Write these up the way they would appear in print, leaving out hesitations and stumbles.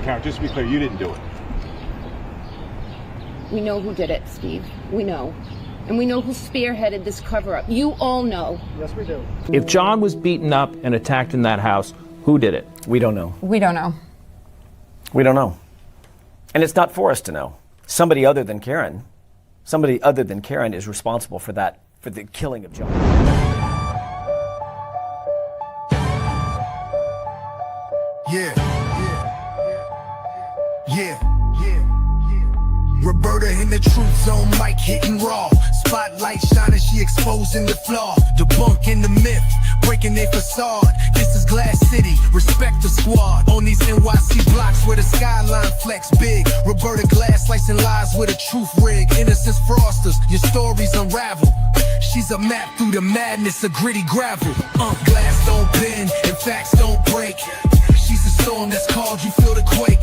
Karen, just to be clear, you didn't do it. We know who did it, Steve. We know. And we know who spearheaded this cover-up. You all know. Yes, we do. If John was beaten up and attacked in that house, who did it? We don't know. We don't know. We don't know. And it's not for us to know. Somebody other than Karen is responsible for that, for the killing of John. Yeah. Roberta in the truth zone, mic hitting raw. Spotlight shining, she exposing the flaw. Debunking the myth, breaking their facade. This is Glass City, respect the squad. On these NYC blocks where the skyline flex big. Roberta Glass slicing lies with a truth rig. Innocence fraudsters, your stories unravel. She's a map through the madness of gritty gravel. Glass don't bend and facts don't break. She's a storm that's called, you feel the quake.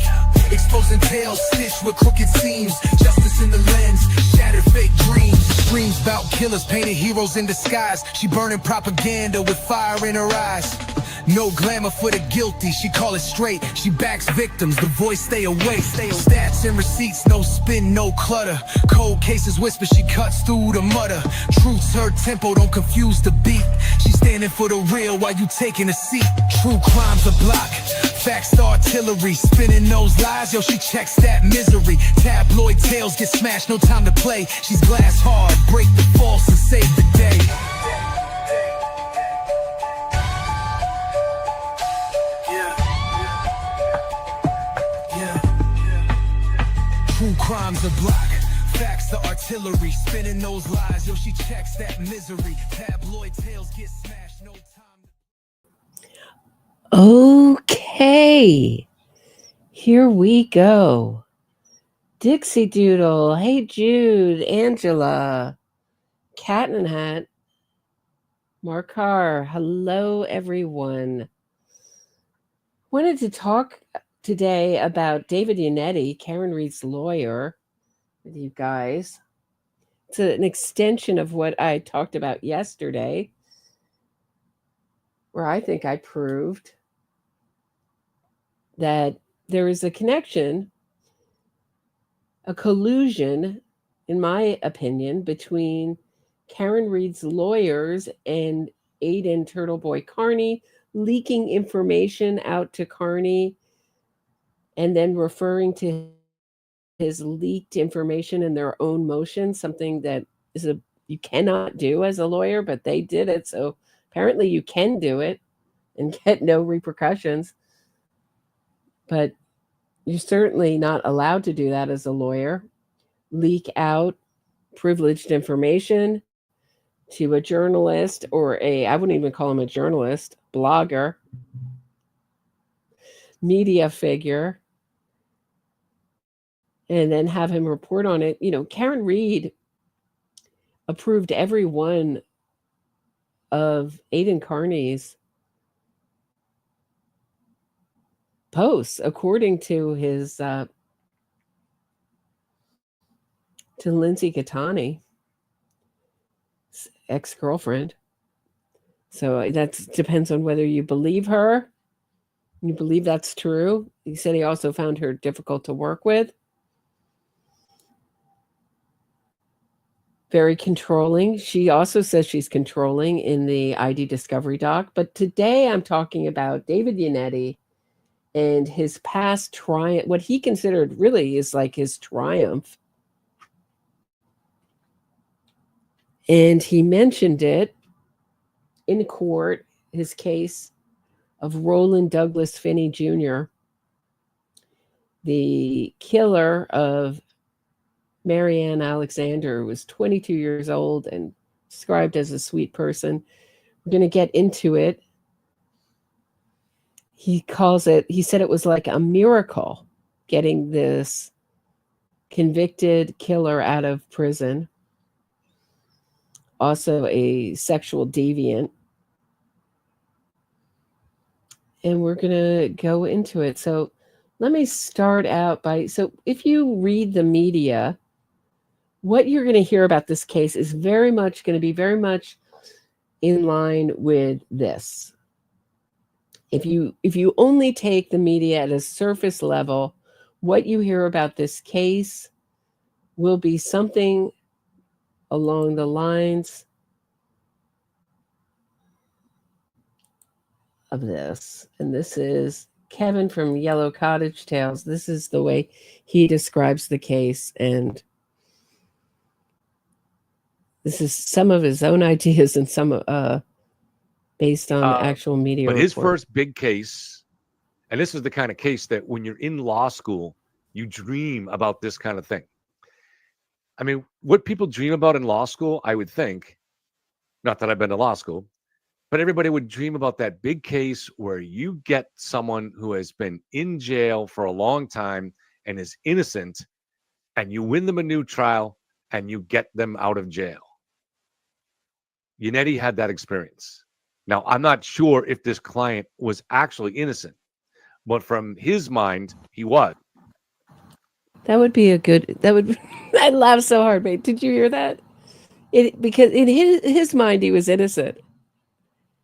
Exposing tales stitched with crooked seams. Justice in the lens, shattered fake dreams. Screams about killers, painted heroes in disguise. She burning propaganda with fire in her eyes. No glamour for the guilty, she call it straight. She backs victims, the voice stay awake. Stats and receipts, no spin, no clutter. Cold cases whisper, she cuts through the mutter. Truth's her tempo, don't confuse the beat. She's standing for the real while you taking a seat. True crime's a block, facts the artillery. Spinning those lies, yo, she checks that misery. Tabloid tales get smashed, no time to play. She's glass hard, break the false and save the day. True crime's a block, facts the artillery. Spinning those lies, yo, she checks that misery. Tabloid tales get smashed, no time. Okay, here we go. Dixie Doodle, hey Jude, Angela, Cat in Hat, Mark Carr, hello everyone. Wanted to talk today about David Yannetti, Karen Reed's lawyer, with you guys. It's an extension of what I talked about yesterday, where I think I proved that there is a connection, a collusion, in my opinion, between Karen Reed's lawyers and Aidan Turtleboy Kearney, leaking information out to Kearney and then referring to his leaked information in their own motion, something that you cannot do as a lawyer, but they did it. So apparently you can do it and get no repercussions. But you're certainly not allowed to do that as a lawyer. Leak out privileged information to a journalist or I wouldn't even call him a journalist, blogger, media figure, and then have him report on it. You know, Karen Reed approved every one of Aidan Kearney's posts, according to his to Lindsay Catani, ex-girlfriend. So that depends on whether you believe her. You believe that's true. He said he also found her difficult to work with. Very controlling. She also says she's controlling in the ID Discovery doc. But today I'm talking about David Yannetti and his past triumph, what he considered really is like his triumph. And he mentioned it in court, his case of Roland Douglas Finney Jr., the killer of Maryanne Alexander, who was 22 years old and described as a sweet person. We're going to get into it. He said it was like a miracle getting this convicted killer out of prison. Also a sexual deviant. And we're going to go into it. So let me start out so if you read the media, what you're going to hear about this case is very much in line with this. if you only take the media at a surface level, what you hear about this case will be something along the lines of this. And this is Kevin from Yellow Cottage Tales. This is the way he describes the case, and this is some of his own ideas and some based on actual media But his report. first big case, and this is the kind of case that when you're in law school, you dream about this kind of thing. I mean, what people dream about in law school, I would think, not that I've been to law school, but everybody would dream about that big case where you get someone who has been in jail for a long time and is innocent, and you win them a new trial and you get them out of jail. Yannetti had that experience. Now, I'm not sure if this client was actually innocent, but from his mind, he was. That would be a good, that would, I laughed so hard, mate. Did you hear that? Because in his mind, he was innocent.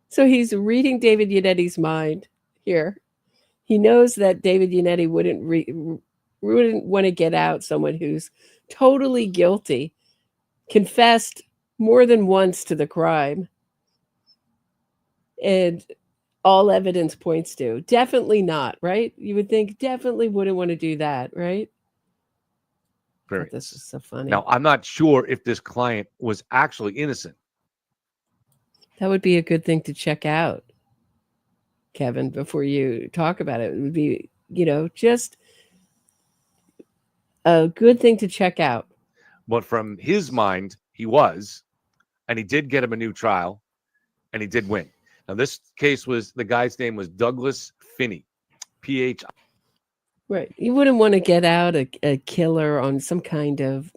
So he's reading David Yannetti's mind here. He knows that David Yannetti wouldn't want to get out someone who's totally guilty, confessed more than once to the crime, and all evidence points to. Definitely not, right? You would think definitely wouldn't want to do that, right? This is so funny. Now, I'm not sure if this client was actually innocent. That would be a good thing to check out, Kevin, before you talk about it. It would be, just a good thing to check out. But from his mind, he was, and he did get him a new trial, and he did win. Now, this case the guy's name was Douglas Finney, P-H. Right. You wouldn't want to get out a killer on some kind of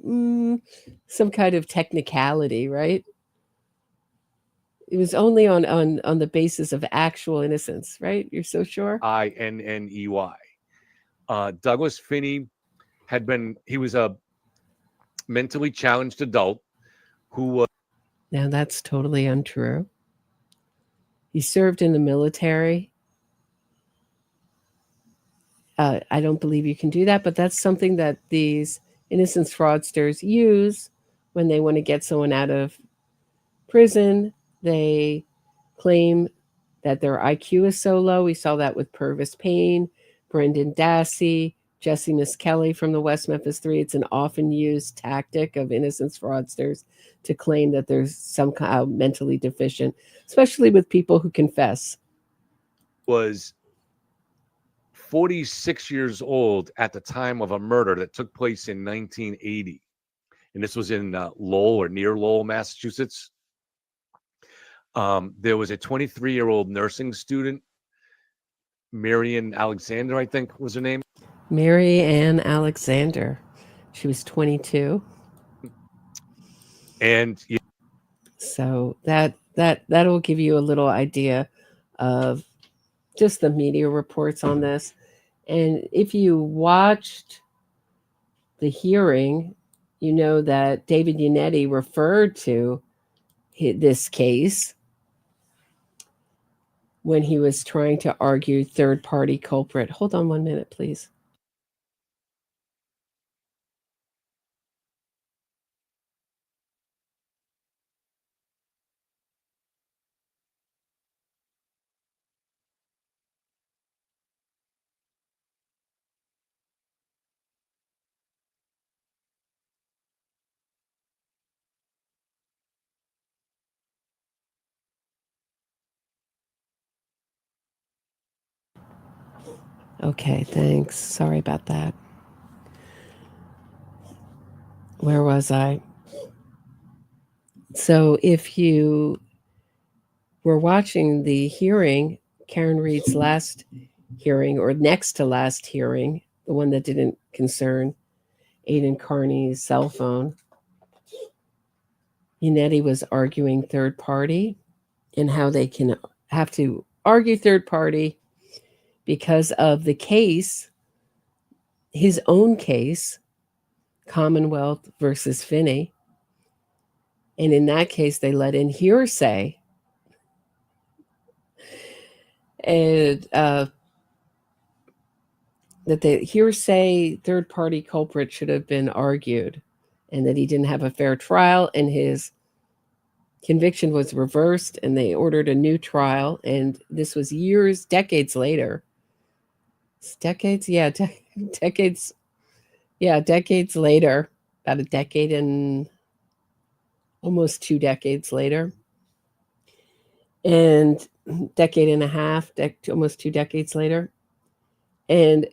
technicality, right? It was only on the basis of actual innocence, right? You're so sure? Inney. Douglas Finney he was a mentally challenged adult who was. Now that's totally untrue. He served in the military. I don't believe you can do that, but that's something that these innocence fraudsters use when they want to get someone out of prison. They claim that their IQ is so low. We saw that with Purvis Payne, Brendan Dassey, Jesse Miss Kelly from the West Memphis 3. It's an often used tactic of innocence fraudsters to claim that there's somehow mentally deficient, especially with people who confess. Was 46 years old at the time of a murder that took place in 1980. And this was in Lowell or near Lowell, Massachusetts. There was a 23-year-old nursing student, Maryanne Alexander, I think was her name. Maryanne Alexander. She was 22. And so that'll give you a little idea of just the media reports on this. And if you watched the hearing, you know that David Yannetti referred to this case when he was trying to argue third-party culprit. Hold on 1 minute, please. Okay, thanks. Sorry about that. Where was I? So if you were watching the hearing, Karen Reed's last hearing, or next to last hearing, the one that didn't concern Aidan Kearney's cell phone, Yannetti was arguing third party and how they can have to argue third party because of the case, his own case, Commonwealth versus Finney. And in that case, they let in hearsay. and that the hearsay third-party culprit should have been argued, and that he didn't have a fair trial, and his conviction was reversed, and they ordered a new trial. And this was decades later. Decades later, about a decade and almost 2 decades later, and decade and a half, almost 2 decades later. And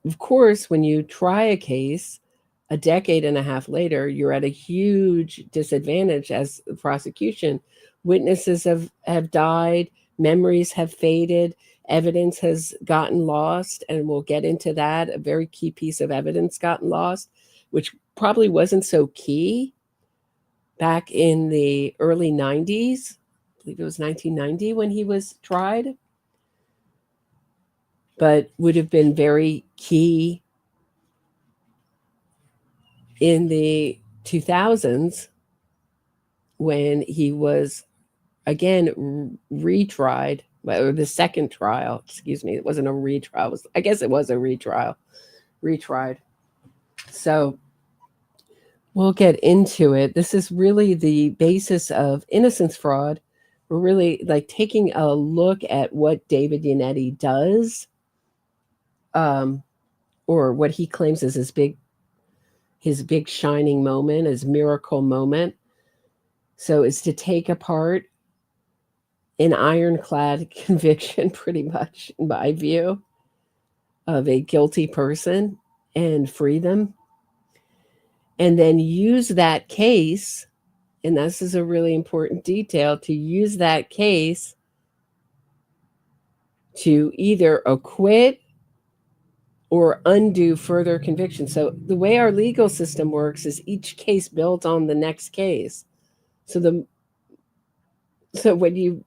of course, when you try a case a decade and a half later, you're at a huge disadvantage as the prosecution. Witnesses have died, memories have faded, evidence has gotten lost, and we'll get into that. A very key piece of evidence gotten lost, which probably wasn't so key back in the early 90s. I believe it was 1990 when he was tried, but would have been very key in the 2000s when he was again retried, or the second trial, excuse me, it wasn't a retrial, I guess it was a retrial, retried. So we'll get into it. This is really the basis of Innocence Fraud. We're really like taking a look at what David Yannetti does, or what he claims is his big shining moment, his miracle moment. So it's to take apart an ironclad conviction, pretty much, in my view, of a guilty person and free them. And then use that case, and this is a really important detail, to use that case to either acquit or undo further conviction. So the way our legal system works is each case builds on the next case. So when you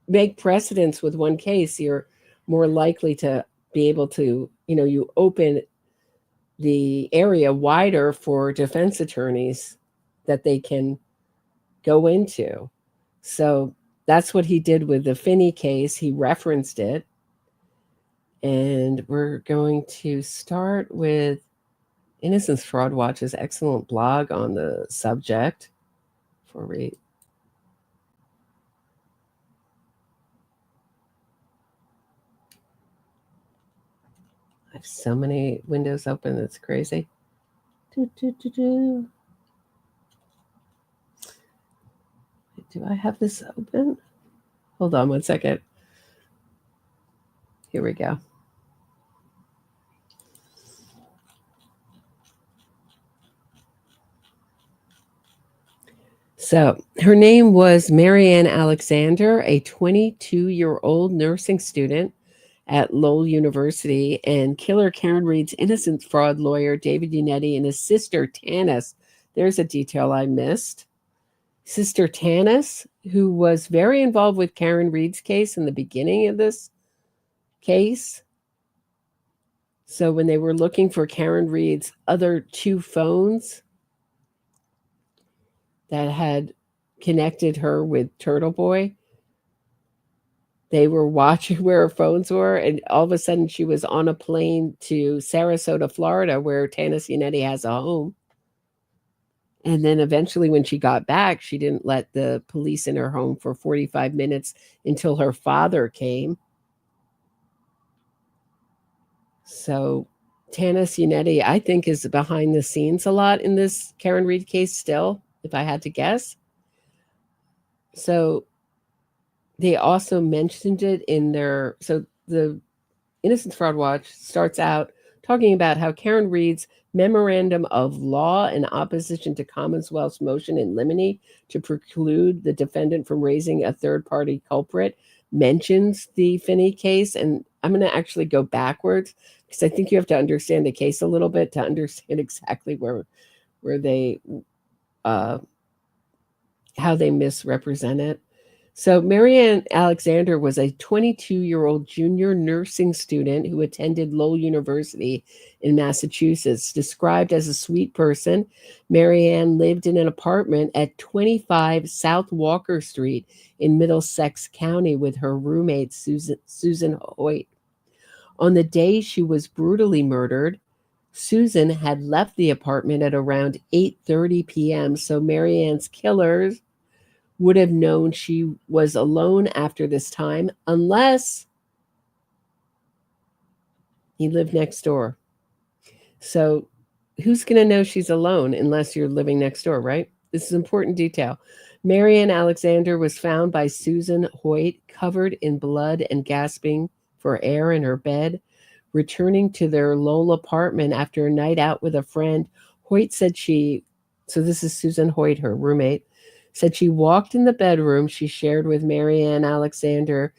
make precedents with one case, you're more likely to be able to, you open the area wider for defense attorneys that they can go into. So that's what he did with the Finney case. He referenced it. And we're going to start with Innocence Fraud Watch's excellent blog on the subject. I have so many windows open, it's crazy. Do I have this open? Hold on one second. Here we go. So her name was Maryanne Alexander, a 22-year-old nursing student at Lowell University, and killer Karen Reed's innocence fraud lawyer, David Yannetti, and his sister, Tanis. There's a detail I missed. Sister Tanis, who was very involved with Karen Reed's case in the beginning of this case. So when they were looking for Karen Reed's other 2 phones that had connected her with Turtle Boy, they were watching where her phones were, and all of a sudden she was on a plane to Sarasota, Florida, where Tanis Yannetti has a home. And then eventually when she got back, she didn't let the police in her home for 45 minutes until her father came. So Tanis Yannetti, I think, is behind the scenes a lot in this Karen Reed case still, if I had to guess. So they also mentioned it in their, so the Innocence Fraud Watch starts out talking about how Karen Reed's memorandum of law in opposition to Commonwealth's motion in limine to preclude the defendant from raising a third-party culprit mentions the Finney case. And I'm going to actually go backwards because I think you have to understand the case a little bit to understand exactly where they, how they misrepresent it. So Maryanne Alexander was a 22-year-old junior nursing student who attended Lowell University in Massachusetts. Described as a sweet person, Maryanne lived in an apartment at 25 South Walker Street in Middlesex County with her roommate, Susan Hoyt. On the day she was brutally murdered, Susan had left the apartment at around 8:30 p.m., so Maryanne's killers would have known she was alone after this time, unless he lived next door. So who's going to know she's alone unless you're living next door, right? This is an important detail. Maryanne Alexander was found by Susan Hoyt covered in blood and gasping for air in her bed. Returning to their Lowell apartment after a night out with a friend, Hoyt said so this is Susan Hoyt, her roommate, said she walked in the bedroom she shared with Maryanne Alexander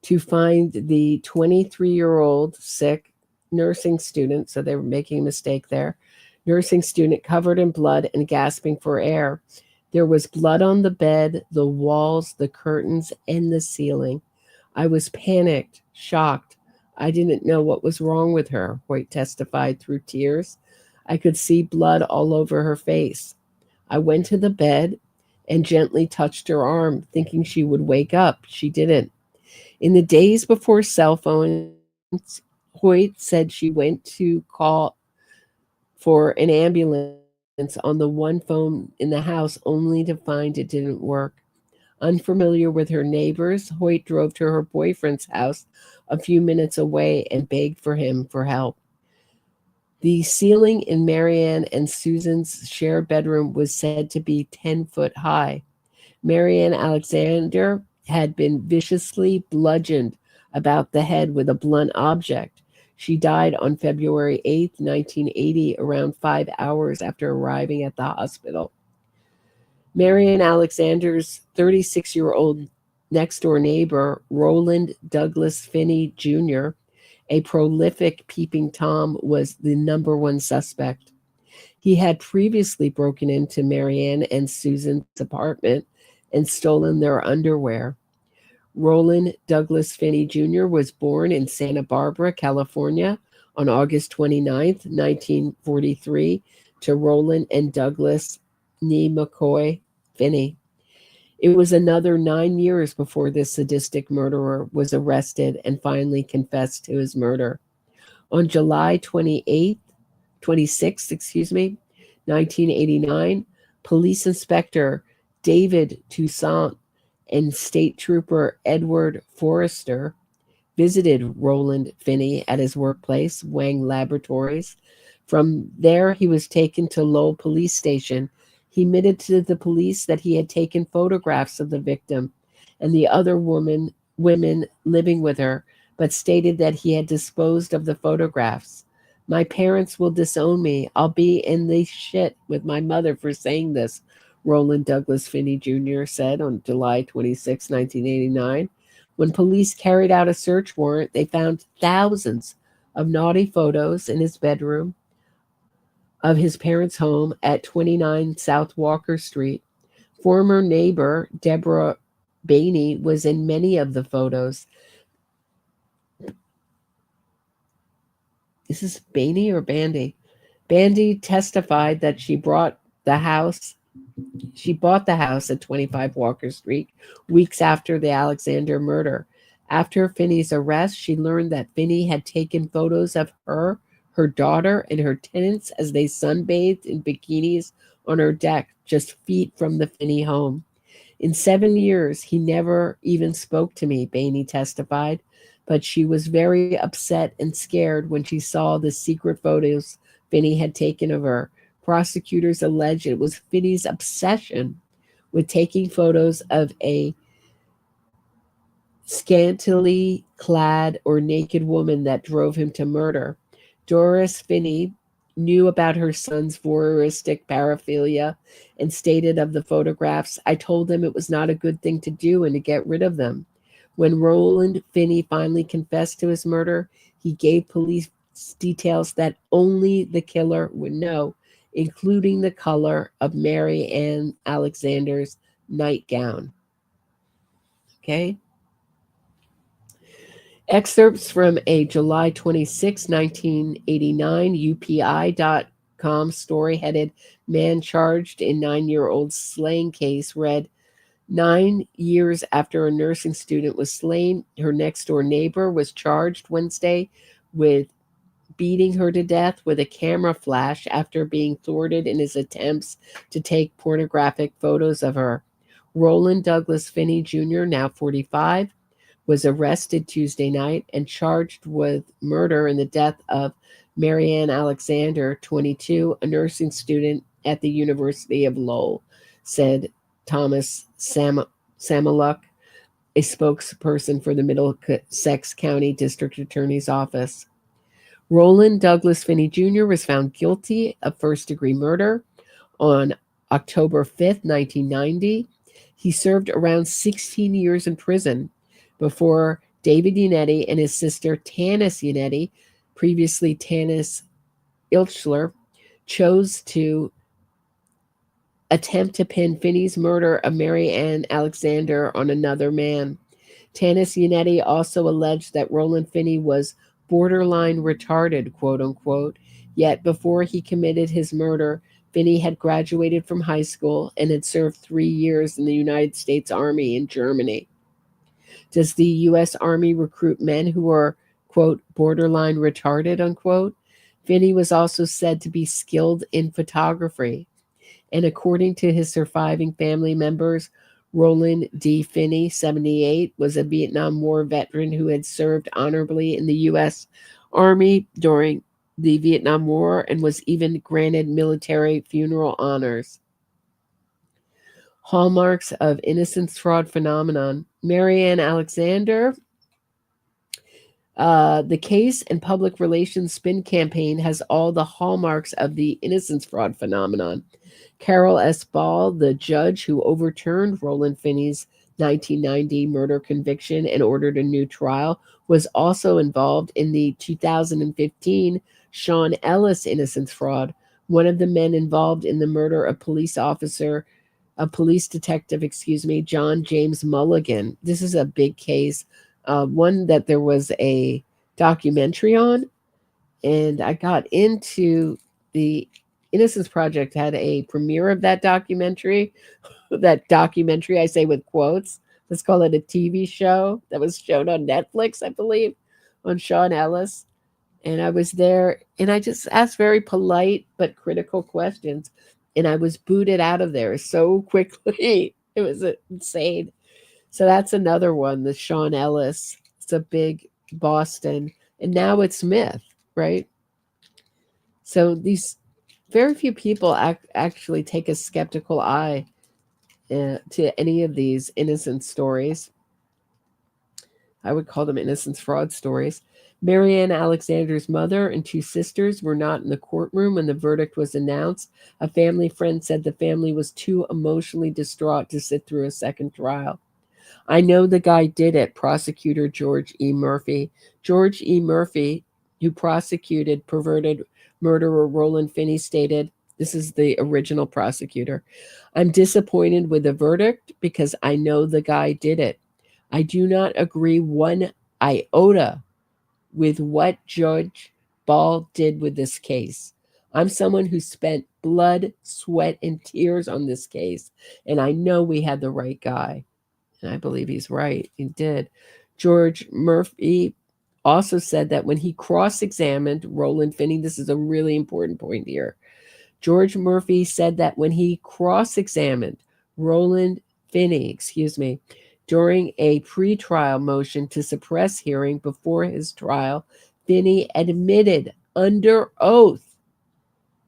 to find the 23-year-old sick nursing student, so they were making a mistake there, nursing student covered in blood and gasping for air. There was blood on the bed, the walls, the curtains, and the ceiling. I was panicked, shocked. I didn't know what was wrong with her, Hoyt testified through tears. I could see blood all over her face. I went to the bed and gently touched her arm, thinking she would wake up. She didn't. In the days before cell phones, Hoyt said she went to call for an ambulance on the one phone in the house, only to find it didn't work. Unfamiliar with her neighbors, Hoyt drove to her boyfriend's house a few minutes away and begged for him for help. The ceiling in Maryanne and Susan's shared bedroom was said to be 10 foot high. Maryanne Alexander had been viciously bludgeoned about the head with a blunt object. She died on February 8, 1980, around 5 hours after arriving at the hospital. Maryanne Alexander's 36-year-old next-door neighbor, Roland Douglas Finney, Jr., a prolific peeping Tom, was the number one suspect. He had previously broken into Maryanne and Susan's apartment and stolen their underwear. Roland Douglas Finney Jr. was born in Santa Barbara, California on August 29, 1943, to Roland and Douglas Nee McCoy Finney. It was another 9 years before this sadistic murderer was arrested and finally confessed to his murder. On July 26, 1989, Police Inspector David Toussaint and State Trooper Edward Forrester visited Roland Finney at his workplace, Wang Laboratories. From there, he was taken to Lowell Police Station. He admitted to the police that he had taken photographs of the victim and the other women living with her, but stated that he had disposed of the photographs. My parents will disown me. I'll be in the shit with my mother for saying this, Roland Douglas Finney Jr. said on July 26, 1989. When police carried out a search warrant, they found thousands of naughty photos in his bedroom of his parents' home at 29 South Walker Street. Former neighbor Deborah Bainey was in many of the photos. Is this Bainey or Bandy? Bandy testified that she bought the house at 25 Walker Street weeks after the Alexander murder. After Finney's arrest, she learned that Finney had taken photos of her daughter, and her tenants as they sunbathed in bikinis on her deck just feet from the Finney home. In 7 years, he never even spoke to me, Bainey testified, but she was very upset and scared when she saw the secret photos Finney had taken of her. Prosecutors allege it was Finney's obsession with taking photos of a scantily clad or naked woman that drove him to murder. Doris Finney knew about her son's voyeuristic paraphilia and stated of the photographs, I told them it was not a good thing to do and to get rid of them. When Roland Finney finally confessed to his murder, he gave police details that only the killer would know, including the color of Maryanne Alexander's nightgown. Okay. Excerpts from a July 26, 1989 UPI.com story headed "Man Charged in 9-Year-Old Slaying Case" read, 9 years after a nursing student was slain, her next-door neighbor was charged Wednesday with beating her to death with a camera flash after being thwarted in his attempts to take pornographic photos of her. Roland Douglas Finney Jr., now 45, was arrested Tuesday night and charged with murder in the death of Maryanne Alexander, 22, a nursing student at the University of Lowell, said Thomas Samaluk, a spokesperson for the Middlesex County District Attorney's Office. Roland Douglas Finney Jr. was found guilty of first-degree murder on October 5th, 1990. He served around 16 years in prison before David Yannetti and his sister Tanis Yannetti, previously Tanis Ilchler, chose to attempt to pin Finney's murder of Maryanne Alexander on another man. Tanis Yannetti also alleged that Roland Finney was borderline retarded, quote unquote, yet before he committed his murder, Finney had graduated from high school and had served 3 years in the United States Army in Germany. Does the U.S. Army recruit men who are, quote, borderline retarded, unquote? Finney was also said to be skilled in photography. And according to his surviving family members, Roland D. Finney, 78, was a Vietnam War veteran who had served honorably in the U.S. Army during the Vietnam War and was even granted military funeral honors. Hallmarks of innocence fraud phenomenon. Maryanne Alexander. The case and public relations spin campaign has all the hallmarks of the innocence fraud phenomenon. Carol S. Ball, the judge who overturned Roland Finney's 1990 murder conviction and ordered a new trial, was also involved in the 2015 Sean Ellis innocence fraud, one of the men involved in the murder of police detective, John James Mulligan. This is a big case, one that there was a documentary on, and I got into the Innocence Project had a premiere of that documentary. That documentary, I say with quotes. Let's call it a TV show that was shown on Netflix, I believe, on Sean Ellis. And I was there, and I just asked very polite but critical questions, and I was booted out of there so quickly. It was insane. So that's another one, the Sean Ellis. It's a big Boston, and now it's myth, right? So these very few people actually take a skeptical eye to any of these innocent stories. I would call them innocence fraud stories. Maryanne Alexander's mother and 2 sisters were not in the courtroom when the verdict was announced. A family friend said the family was too emotionally distraught to sit through a second trial. I know the guy did it, prosecutor George E. Murphy. George E. Murphy, who prosecuted perverted murderer Roland Finney, stated, this is the original prosecutor, I'm disappointed with the verdict because I know the guy did it. I do not agree one iota with what Judge Ball did with this case. I'm someone who spent blood, sweat, and tears on this case, and I know we had the right guy. And I believe he's right. He did. George Murphy also said that when he cross-examined Roland Finney, this is a really important point here. George Murphy said that when he cross-examined Roland Finney, during a pre-trial motion to suppress hearing before his trial, Finney admitted under oath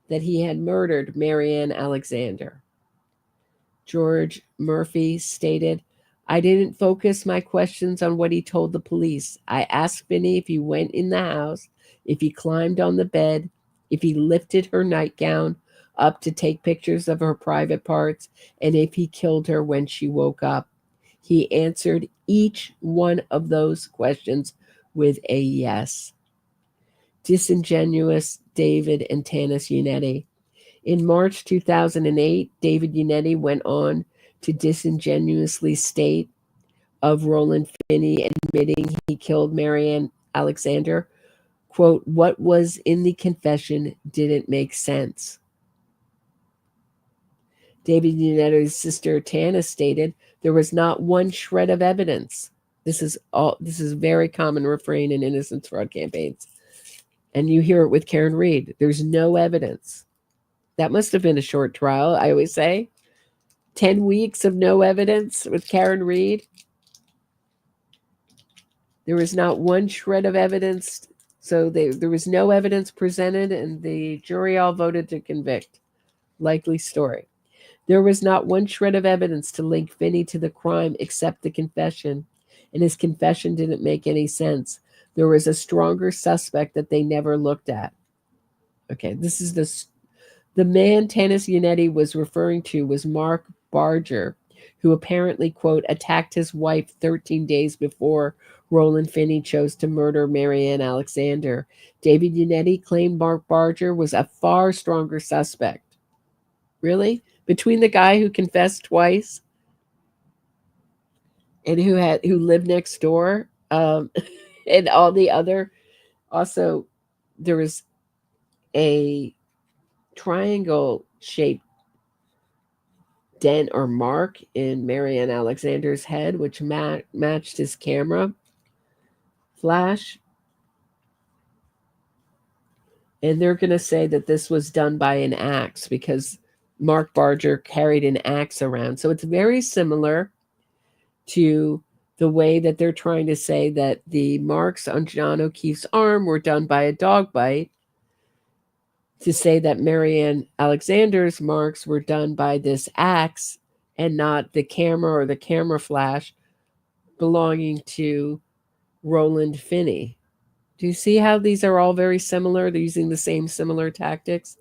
that he had murdered Maryanne Alexander. George Murphy stated, I didn't focus my questions on what he told the police. I asked Finney if he went in the house, if he climbed on the bed, if he lifted her nightgown up to take pictures of her private parts, and if he killed her when she woke up. He answered each one of those questions with a yes. Disingenuous David and Tanis Yannetti. In March 2008, David Yannetti went on to disingenuously state, of Roland Finney admitting he killed Maryanne Alexander, quote, what was in the confession didn't make sense. David Yannetti's sister Tana stated there was not one shred of evidence. This is a very common refrain in innocence fraud campaigns. And you hear it with Karen Reed. There's no evidence. That must have been a short trial, I always say. 10 weeks of no evidence with Karen Reed. There was not one shred of evidence. So there was no evidence presented, and the jury all voted to convict. Likely story. There was not one shred of evidence to link Finney to the crime except the confession, and his confession didn't make any sense. There was a stronger suspect that they never looked at. Okay, this is the man Tanis Yannetti was referring to was Mark Barger, who apparently, quote, attacked his wife 13 days before Roland Finney chose to murder Maryanne Alexander. David Yannetti claimed Mark Barger was a far stronger suspect. Really? Between the guy who confessed twice and who lived next door, and all the other. Also, there was a triangle-shaped dent or mark in Maryanne Alexander's head, which matched his camera flash. And they're going to say that this was done by an axe because Mark Barger carried an axe around. So it's very similar to the way that they're trying to say that the marks on John O'Keefe's arm were done by a dog bite, to say that Maryanne Alexander's marks were done by this axe and not the camera or the camera flash belonging to Roland Finney. Do you see how these are all very similar? They're using the same similar tactics.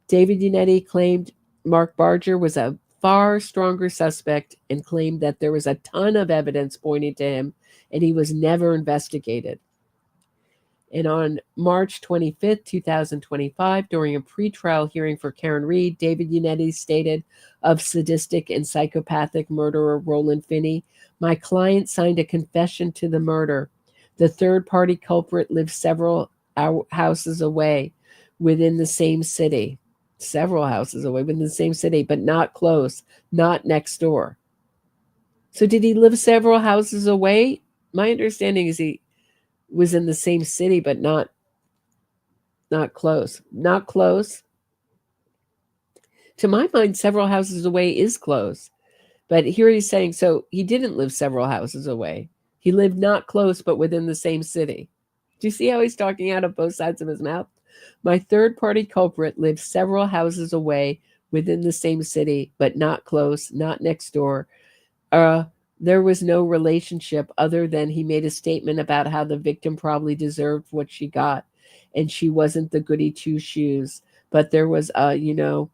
David Yannetti claimed Mark Barger was a far stronger suspect and claimed that there was a ton of evidence pointing to him and he was never investigated. And on March 25th, 2025, during a pretrial hearing for Karen Reed, David Yannetti stated of sadistic and psychopathic murderer Roland Finney, my client signed a confession to the murder. The third-party culprit lived several houses away within the same city. Several houses away within the same city, but not close, not next door. So did he live several houses away? My understanding is he was in the same city, but not close. Not close. To my mind, several houses away is close. But here he's saying, so he didn't live several houses away. He lived not close, but within the same city. Do you see how he's talking out of both sides of his mouth? My third-party culprit lived several houses away within the same city, but not close, not next door. There was no relationship other than he made a statement about how the victim probably deserved what she got, and she wasn't the goody two-shoes. But there was, there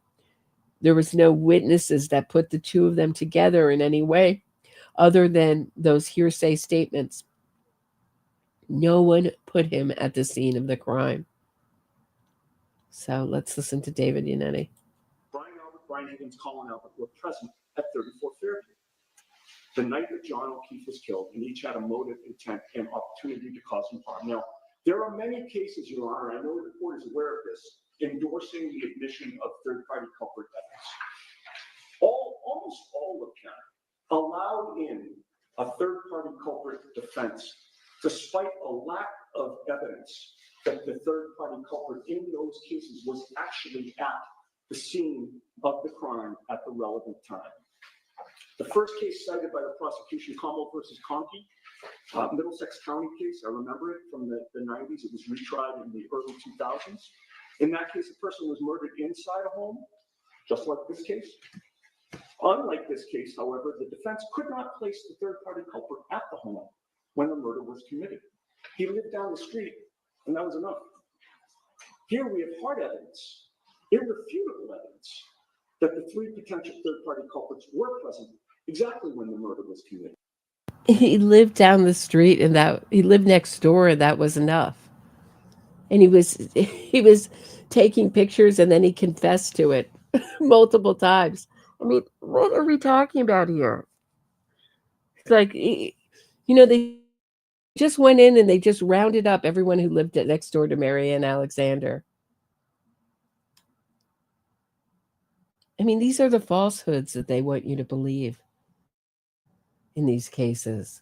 was no witnesses that put the two of them together in any way other than those hearsay statements. No one put him at the scene of the crime. So let's listen to David Yannetti. Brian Higgins, Colin Albert were present at 34 Fairview the night that John O'Keefe was killed, and each had a motive, intent, and opportunity to cause him harm. Now, there are many cases, Your Honor, I know the court is aware of this, endorsing the admission of third-party culprit evidence. Almost all of them allowed in a third-party culprit defense, despite a lack of evidence that the third-party culprit in those cases was actually at the scene of the crime at the relevant time. The first case cited by the prosecution, Commonwealth versus Conkey, Middlesex County case, I remember it from the 90s. It was retried in the early 2000s. In that case, the person was murdered inside a home, just like this case. Unlike this case, however, the defense could not place the third-party culprit at the home when the murder was committed. He lived down the street, and that was enough. Here we have hard evidence, irrefutable evidence, that the three potential third-party culprits were present exactly when the murder was committed. He lived down the street, and that he lived next door, and that was enough. And he was taking pictures, and then he confessed to it multiple times. I mean, what are we talking about here? It's like, they just went in and they just rounded up everyone who lived next door to Maryanne Alexander. I mean, these are the falsehoods that they want you to believe in these cases.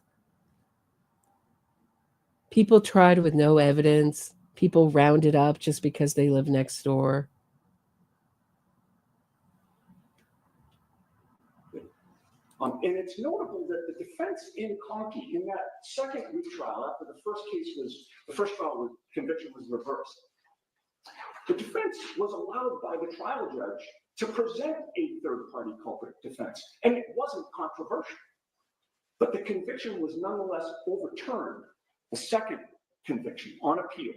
People tried with no evidence. People rounded up just because they live next door. And it's notable that the defense in Conkey, in that second retrial, after the first trial conviction was reversed, the defense was allowed by the trial judge to present a third-party culprit defense, and it wasn't controversial. But the conviction was nonetheless overturned, the second conviction on appeal,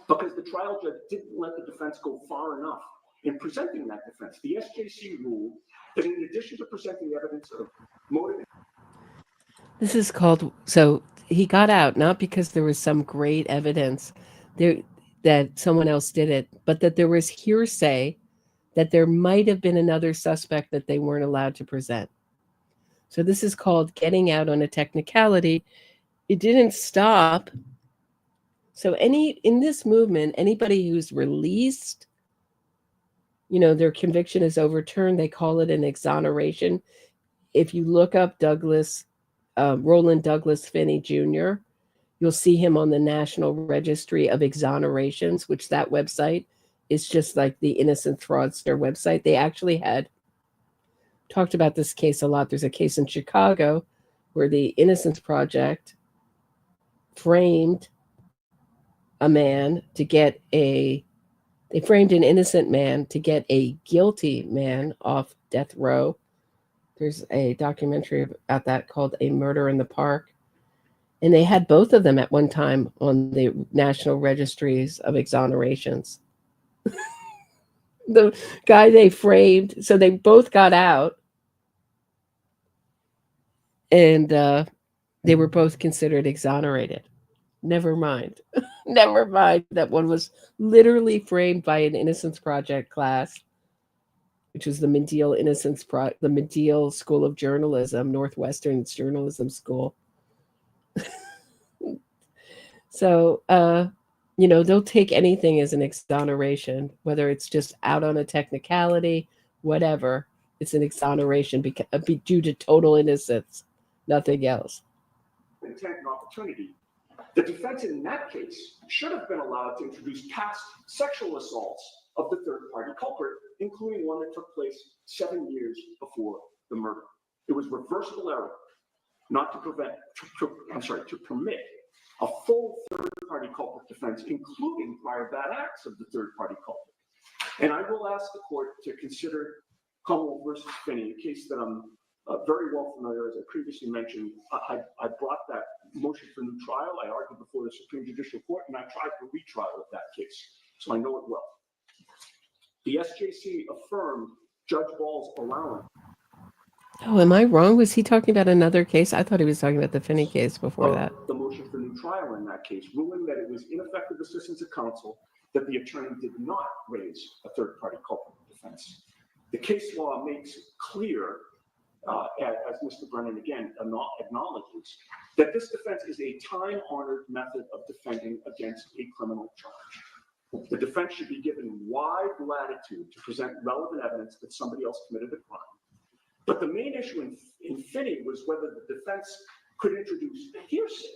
because the trial judge didn't let the defense go far enough in presenting that defense. The SJC ruled that in addition to presenting evidence of motive. This is called, so he got out, not because there was some great evidence there that someone else did it, but that there was hearsay that there might have been another suspect that they weren't allowed to present. So this is called getting out on a technicality. It didn't stop. So in this movement, anybody who's released, their conviction is overturned, they call it an exoneration. If you look up Roland Douglas Finney Jr., you'll see him on the National Registry of Exonerations, which that website is just like the Innocence Fraudster website. They actually talked about this case a lot. There's a case in Chicago where the Innocence Project framed a man to get they framed an innocent man to get a guilty man off death row. There's a documentary about that called A Murder in the Park. And they had both of them at one time on the National Registries of Exonerations. The guy they framed, so they both got out. And they were both considered exonerated. Never mind. Never mind that one was literally framed by an Innocence Project class, which was the Medill the Medill School of Journalism, Northwestern's journalism school. So, they'll take anything as an exoneration, whether it's just out on a technicality, whatever. It's an exoneration due to total innocence, nothing else. Intent and opportunity. The defense in that case should have been allowed to introduce past sexual assaults of the third-party culprit, including one that took place 7 years before the murder. It was reversible error not to permit a full third-party culprit defense, including prior bad acts of the third-party culprit. And I will ask the court to consider Commonwealth versus Finney, a case that I'm very well familiar, as I previously mentioned. I brought that motion for new trial. I argued before the Supreme Judicial Court, and I tried for retrial of that case, so I know it well. The SJC affirmed Judge Ball's allowance. Oh, am I wrong? Was he talking about another case? I thought he was talking about the Finney case before that. The motion for new trial in that case, ruling that it was ineffective assistance of counsel that the attorney did not raise a third-party culprit defense. The case law makes clear, as Mr. Brennan again acknowledges, that this defense is a time-honored method of defending against a criminal charge. The defense should be given wide latitude to present relevant evidence that somebody else committed a crime. But the main issue in Finney was whether the defense could introduce hearsay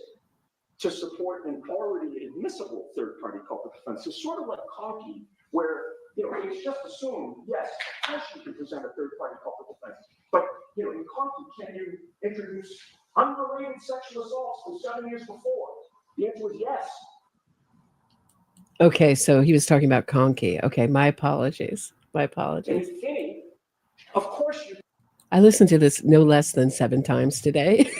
to support an already admissible third-party culprit defense. It's sort of like Conkey, where it's just assumed, yes, of course you can present a third-party culprit defense. But in Conkey, can you introduce unrelated sexual assaults from 7 years before? The answer was yes. Okay, so he was talking about Conkey. Okay, my apologies. My apologies. And in Finney, of course you. I listened to this no less than 7 times today,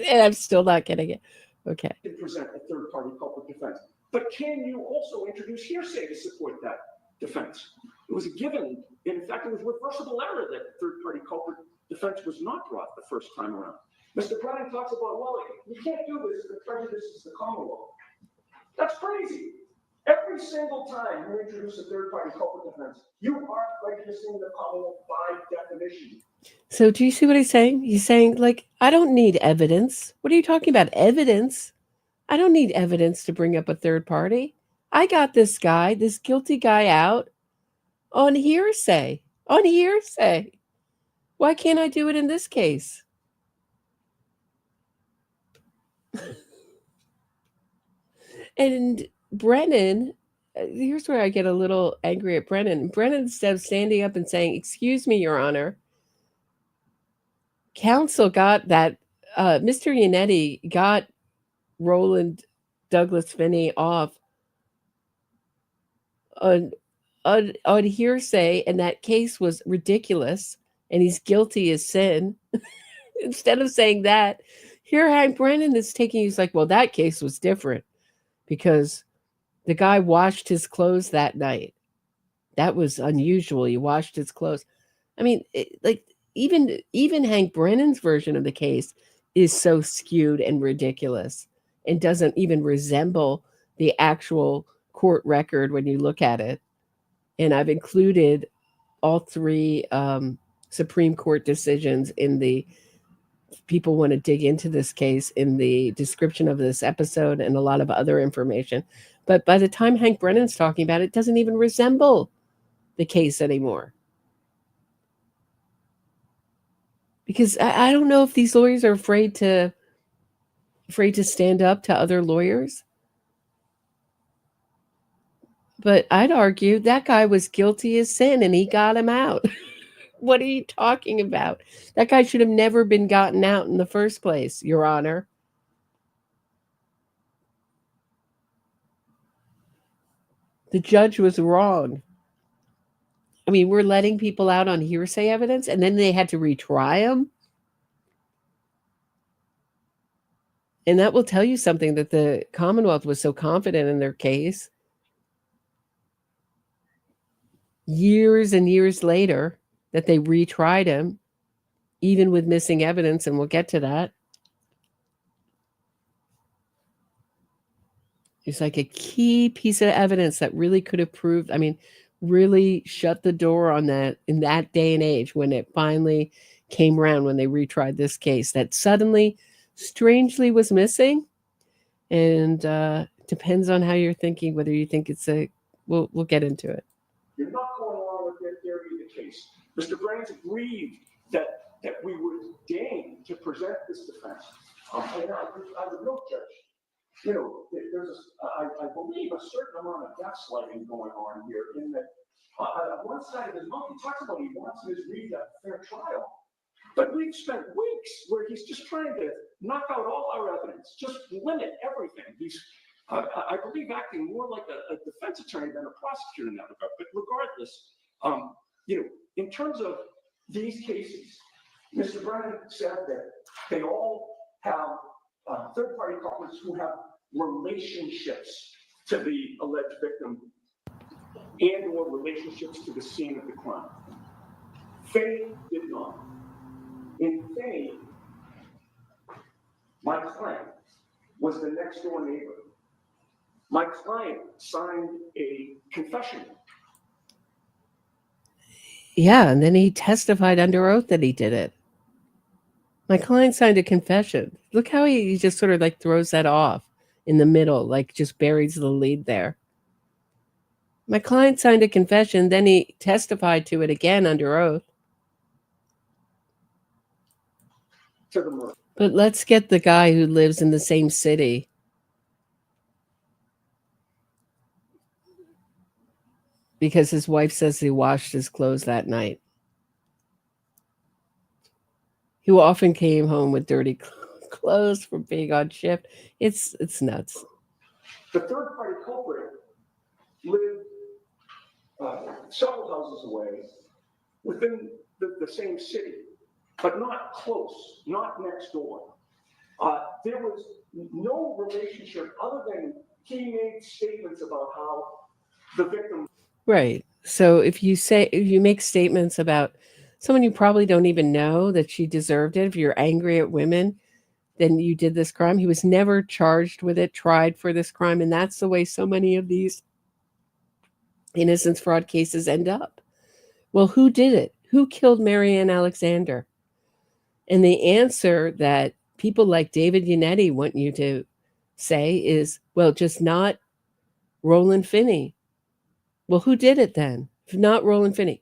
and I'm still not getting it. Okay. Can present a third-party culprit defense, but can you also introduce hearsay to support that defense? It was a given. In fact, it was reversible error that third-party culprit defense was not brought the first time around. Mr. Brennan talks about, well, you can't do this if it prejudices the Commonwealth. That's crazy. Every single time you introduce a third-party culprit defense, you are prejudicing the Commonwealth by definition. So do you see what he's saying? He's saying, like, I don't need evidence. What are you talking about? Evidence? I don't need evidence to bring up a third party. I got this guy, this guilty guy out on hearsay. On hearsay. Why can't I do it in this case? And Brennan, here's where I get a little angry at Brennan. Brennan, instead of standing up and saying, "Excuse me, Your Honor," counsel got that, Mr. Yannetti got Roland Douglas Finney off on hearsay, and that case was ridiculous, and he's guilty as sin. Instead of saying that, here Hank Brennan is taking, he's like, well, that case was different because the guy washed his clothes that night. That was unusual. He washed his clothes. I mean, even Hank Brennan's version of the case is so skewed and ridiculous and doesn't even resemble the actual court record when you look at it. And I've included all three Supreme Court decisions in the, people want to dig into this case, in the description of this episode and a lot of other information. But by the time Hank Brennan's talking about it, it doesn't even resemble the case anymore. Because I don't know if these lawyers are afraid to stand up to other lawyers. But I'd argue that guy was guilty as sin and he got him out. What are you talking about? That guy should have never been gotten out in the first place, Your Honor. The judge was wrong. I mean, we're letting people out on hearsay evidence, and then they had to retry them. And that will tell you something, that the Commonwealth was so confident in their case. Years and years later, that they retried him, even with missing evidence, and we'll get to that. It's like a key piece of evidence that really could have proved, I mean, really shut the door on that in that day and age when it finally came around, when they retried this case, that suddenly, strangely was missing. And depends on how you're thinking, whether you think it's a, we'll get into it. You're not going along with their theory of the case. Mr. Brennan's agreed that we would deign to present this defense. And I would note, Judge, you know, there's I believe a certain amount of gaslighting going on here, in that on one side of his mouth, he talks about he wants Ms. Reed a fair trial. But we've spent weeks where he's just trying to knock out all our evidence, just limit everything. He's, I believe, acting more like a defense attorney than a prosecutor in that regard. But regardless, you know, in terms of these cases, Mr. Brennan said that they all have third-party culprits who have relationships to the alleged victim and/or relationships to the scene of the crime. Finney did not. In Finney, my client was the next-door neighbor. My client signed a confession. Yeah, and then he testified under oath that he did it. My client signed a confession. Look how he just sort of like throws that off in the middle, like just buries the lead there. My client signed a confession, then he testified to it again under oath. To the murder. But let's get the guy who lives in the same city. Because his wife says he washed his clothes that night. He often came home with dirty clothes from being on shift. It's nuts. The third-party culprit lived several houses away within the same city, but not close, not next door. There was no relationship other than he made statements about how the victim. Right. So if you make statements about someone you probably don't even know that she deserved it, if you're angry at women, then you did this crime. He was never charged with it, tried for this crime. And that's the way so many of these innocence fraud cases end up. Well, who did it? Who killed Maryanne Alexander? And the answer that people like David Yannetti want you to say is, well, just not Roland Finney. Well, who did it then? If not Roland Finney?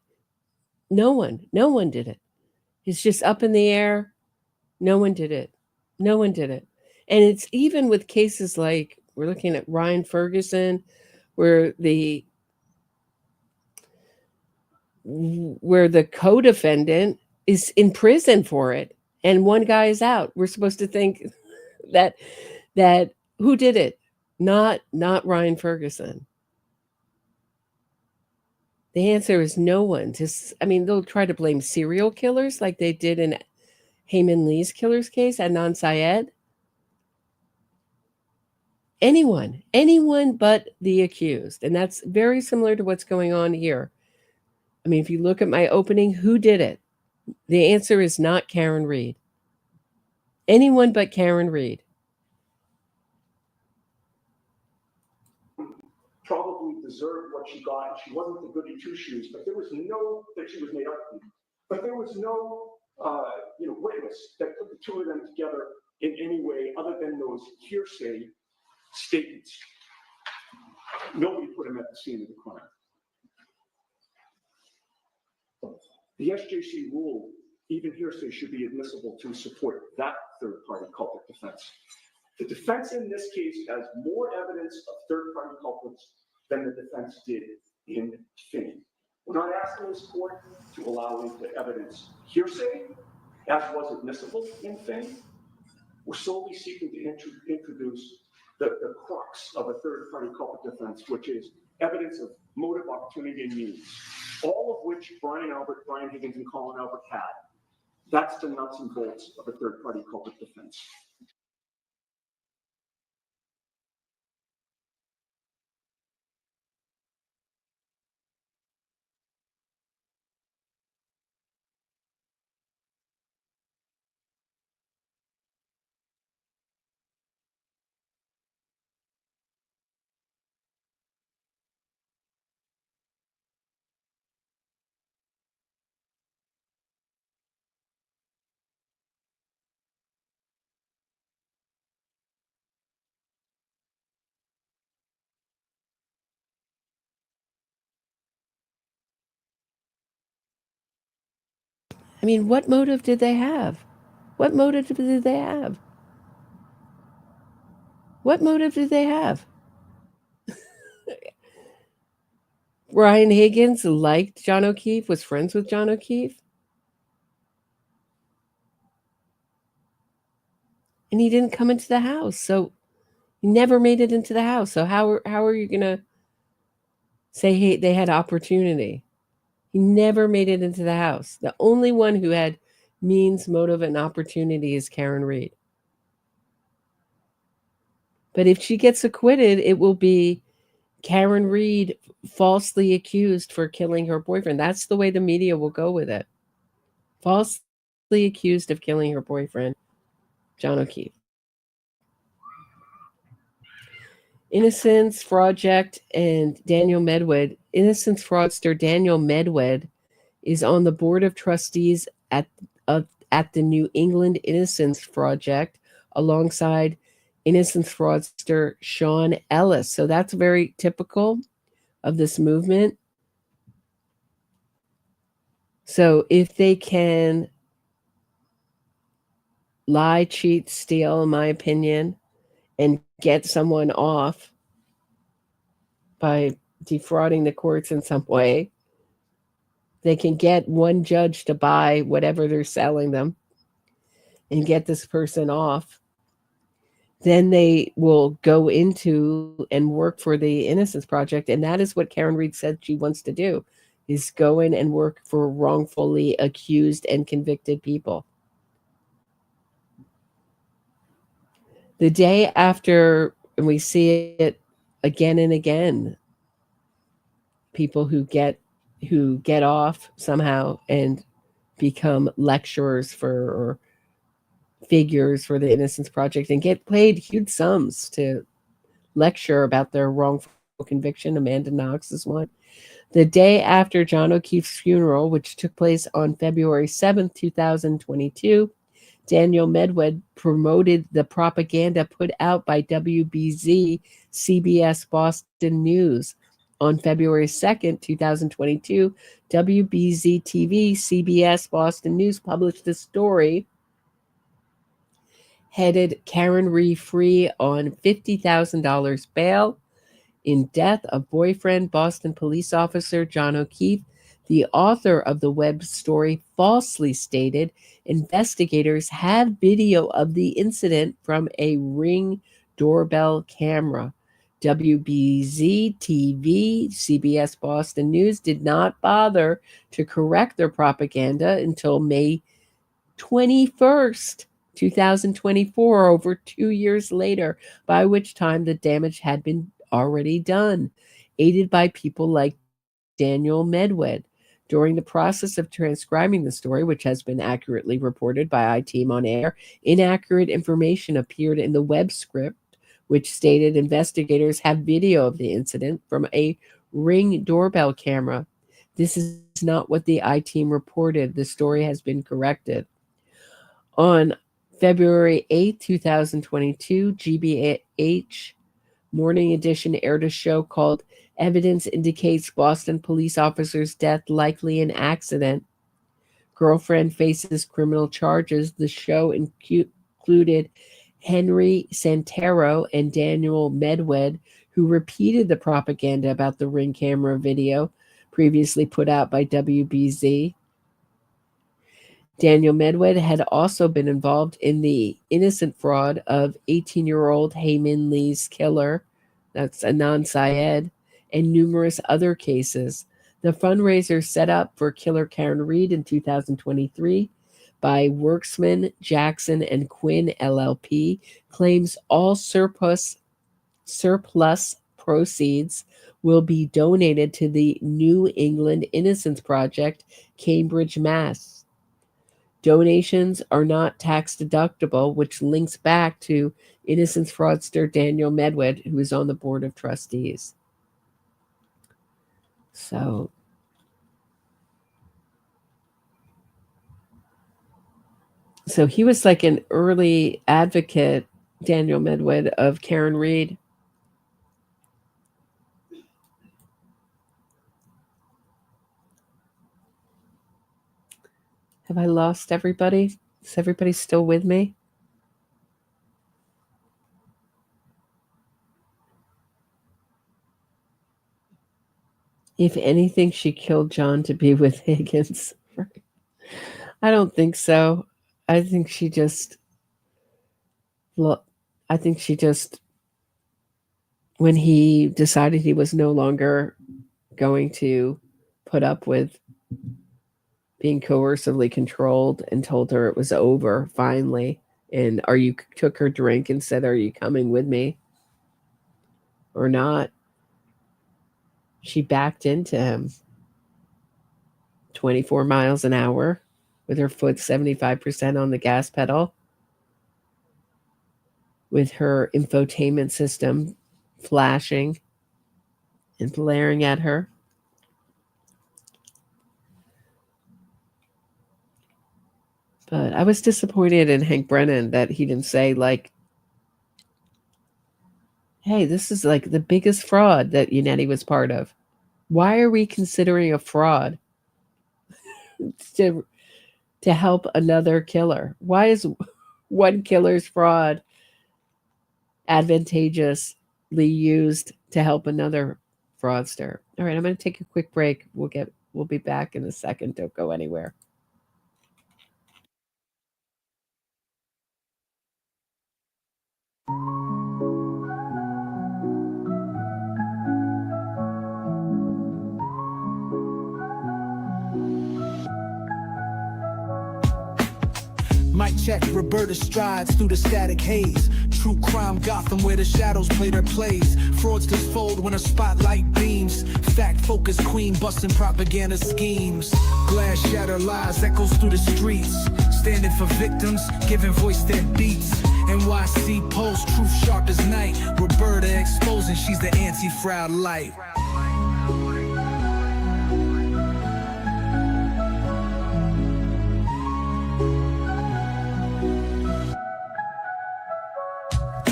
No one. No one did it. It's just up in the air. No one did it. No one did it. And it's even with cases like we're looking at Ryan Ferguson, where the co-defendant is in prison for it and one guy is out. We're supposed to think that who did it? Not Ryan Ferguson. The answer is no one. They'll try to blame serial killers like they did in Heyman Lee's killer's case, Adnan Syed. Anyone but the accused. And that's very similar to what's going on here. I mean, if you look at my opening, who did it? The answer is not Karen Read. Anyone but Karen Read. Probably deserved what she got. She wasn't the goody two shoes, but there was no that she was made up to. But there was no witness that put the two of them together in any way other than those hearsay statements. Nobody put him at the scene of the crime. The SJC rule, even hearsay should be admissible to support that third-party culprit defense. The defense in this case has more evidence of third-party culprits than the defense did in Finney. We're not asking this court to allow into evidence hearsay, as was admissible in Finney. We're solely seeking to introduce the crux of a third-party culprit defense, which is evidence of motive, opportunity, and means, all of which Brian Albert, Brian Higgins, and Colin Albert had. That's the nuts and bolts of a third-party culprit defense. I mean, what motive did they have? What motive did they have? What motive did they have? Brian Higgins liked John O'Keefe, was friends with John O'Keefe. And he didn't come into the house. So he never made it into the house. So how are you going to say, hey, they had opportunity? He never made it into the house. The only one who had means, motive, and opportunity is Karen Read. But if she gets acquitted, it will be Karen Read falsely accused for killing her boyfriend. That's the way the media will go with it. Falsely accused of killing her boyfriend, John O'Keefe. Innocence Fraudster and Daniel Medwed. Innocence fraudster Daniel Medwed is on the board of trustees at the New England Innocence Project alongside innocence fraudster Sean Ellis. So that's very typical of this movement. So if they can lie, cheat, steal, in my opinion, and get someone off by defrauding the courts in some way, they can get one judge to buy whatever they're selling them and get this person off. Then they will go into and work for the Innocence Project. And that is what Karen Read said she wants to do, is go in and work for wrongfully accused and convicted people. The day after, and we see it again and again, people who get off somehow and become lecturers or figures for the Innocence Project and get paid huge sums to lecture about their wrongful conviction. Amanda Knox is one. The day after John O'Keefe's funeral, which took place on February 7th, 2022, Daniel Medwed promoted the propaganda put out by WBZ CBS Boston News. On February 2nd, 2022, WBZ TV CBS Boston News published a story headed Karen Rhee free on $50,000 bail in death of boyfriend Boston police officer John O'Keefe. The author of the web story falsely stated investigators have video of the incident from a Ring doorbell camera. WBZ TV, CBS Boston News did not bother to correct their propaganda until May 21st, 2024, over 2 years later, by which time the damage had been already done, aided by people like Daniel Medwed. During the process of transcribing the story, which has been accurately reported by iTeam on air, inaccurate information appeared in the web script, which stated investigators have video of the incident from a Ring doorbell camera. This is not what the iTeam reported. The story has been corrected. On February 8, 2022, GBH Morning Edition aired a show called Evidence Indicates Boston Police Officer's Death Likely an Accident. Girlfriend faces criminal charges. The show included Henry Santero and Daniel Medwed, who repeated the propaganda about the Ring camera video previously put out by WBZ. Daniel Medwed had also been involved in the innocent fraud of 18-year-old Heyman Lee's killer, that's Anand Syed, and numerous other cases. The fundraiser set up for killer Karen Reed in 2023 by Worksman, Jackson, and Quinn LLP claims all surplus proceeds will be donated to the New England Innocence Project, Cambridge, Mass. Donations are not tax deductible, which links back to innocence fraudster Daniel Medwed, who is on the board of trustees. So he was like an early advocate, Daniel Medwed, of Karen Reed. Have I lost everybody? Is everybody still with me? If anything, she killed John to be with Higgins. I don't think so. I think she just, when he decided he was no longer going to put up with being coercively controlled and told her it was over finally, and took her drink and said, "Are you coming with me or not?" She backed into him 24 miles an hour with her foot 75% on the gas pedal, with her infotainment system flashing and blaring at her. But I was disappointed in Hank Brennan that he didn't say, like, hey, this is like the biggest fraud that Yannetti was part of. Why are we considering a fraud to help another killer? Why is one killer's fraud advantageously used to help another fraudster? All right, I'm going to take a quick break. We'll be back in a second. Don't go anywhere. Mic check, Roberta strides through the static haze. True crime Gotham where the shadows play their plays. Fraudsters fold when a spotlight beams. Fact focused queen busting propaganda schemes. Glass shatter lies echoes through the streets. Standing for victims, giving voice their beats. NYC Post, truth sharp as night. Roberta exposing she's the anti-fraud light.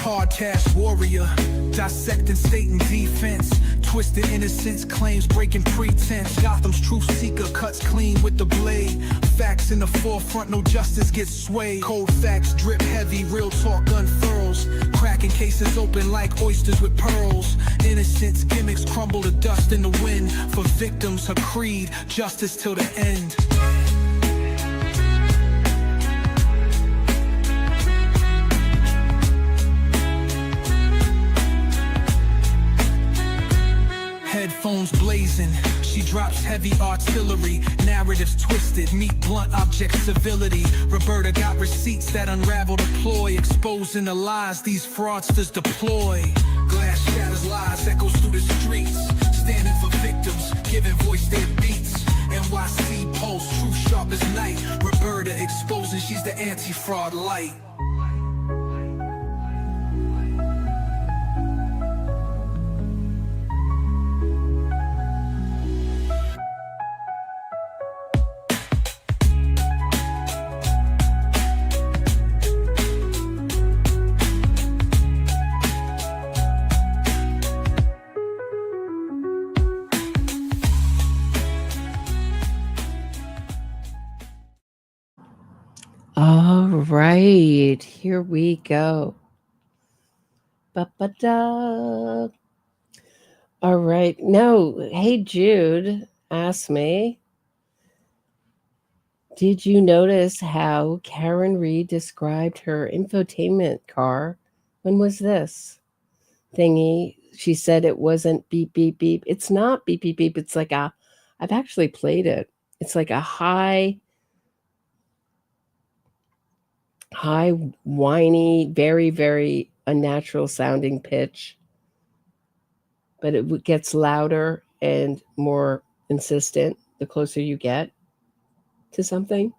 Hard-cash warrior, dissecting state and defense. Twisted innocence, claims breaking pretense. Gotham's truth seeker cuts clean with the blade. Facts in the forefront, no justice gets swayed. Cold facts drip heavy, real talk unfurls. Cracking cases open like oysters with pearls. Innocence gimmicks crumble to dust in the wind. For victims, her creed, justice till the end. Headphones blazing, she drops heavy artillery. Narratives twisted, meet blunt object civility. Roberta got receipts that unravel the ploy. Exposing the lies these fraudsters deploy. Glass shatters lies, echoes through the streets. Standing for victims, giving voice their beats. NYC Post, truth sharp as night. Roberta exposing she's the anti-fraud light. All right, here we go. Ba-ba-da. All right. No, hey, Jude asked me, did you notice how Karen Reed described her infotainment car? When was this thingy? She said it wasn't beep, beep, beep. It's not beep, beep, beep. It's like I've actually played it. It's like a high, whiny, very, very unnatural sounding pitch. But it gets louder and more insistent the closer you get to something.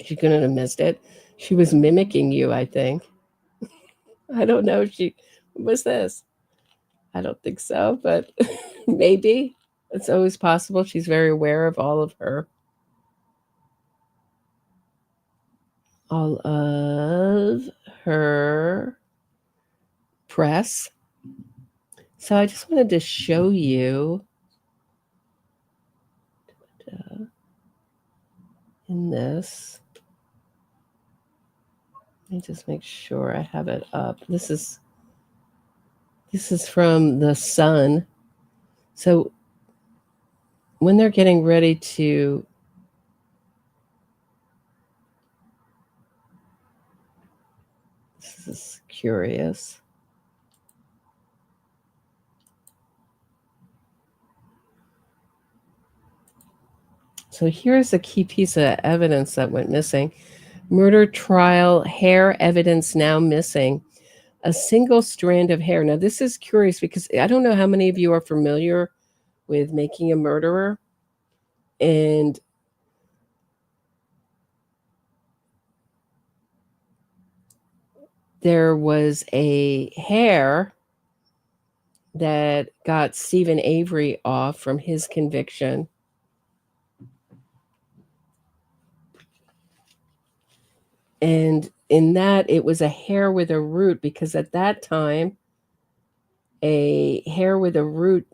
She couldn't have missed it. She was mimicking you, I think. I don't know. What was this? I don't think so, but maybe. It's always possible. She's very aware of all of her press. So I just wanted to show you in this. Let me just make sure I have it up. This is from the Sun. So when they're getting ready to this is curious. So here's a key piece of evidence that went missing. Murder trial, hair evidence now missing. A single strand of hair. Now, this is curious because I don't know how many of you are familiar with Making a Murderer. And there was a hair that got Stephen Avery off from his conviction. And in that, it was a hair with a root, because at that time, a hair with a root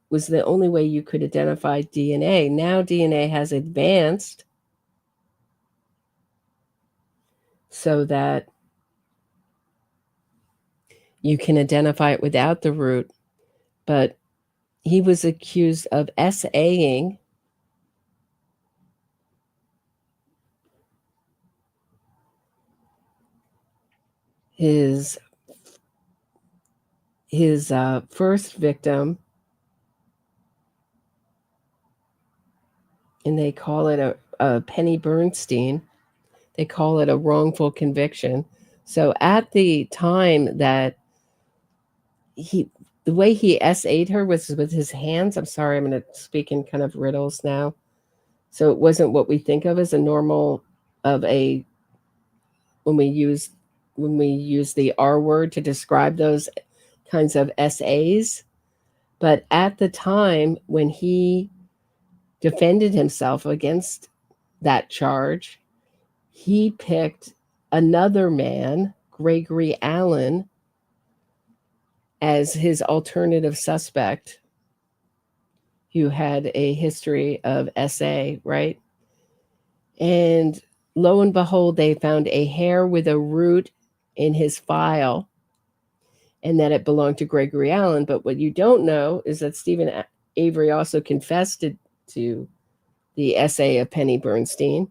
was the only way you could identify DNA. Now DNA has advanced so that you can identify it without the root. But he was accused of SAing his first victim, and they call it a Penny Bernstein. They call it a wrongful conviction. So at the time that the way he SA'd her was with his hands. I'm sorry, I'm going to speak in kind of riddles now. So it wasn't what we think of as a normal of a, when we use the R word to describe those kinds of SAs. But at the time when he defended himself against that charge, he picked another man, Gregory Allen, as his alternative suspect, who had a history of SA, right? And lo and behold, they found a hair with a root in his file, and that it belonged to Gregory Allen. But what you don't know is that Stephen Avery also confessed to the SA of Penny Bernstein,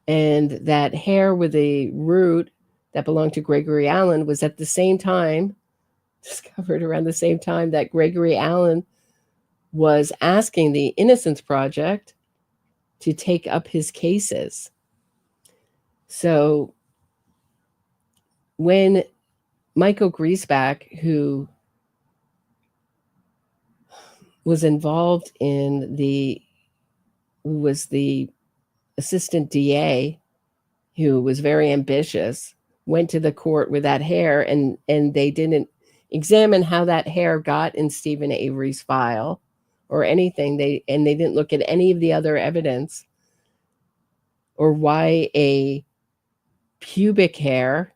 and that hair with a root that belonged to Gregory Allen was at the same time, discovered around the same time that Gregory Allen was asking the Innocence Project to take up his cases. So when Michael Griesbach, who was involved in who was the assistant DA, who was very ambitious, went to the court with that hair, and they didn't examine how that hair got in Stephen Avery's file or anything. They didn't look at any of the other evidence, or why a pubic hair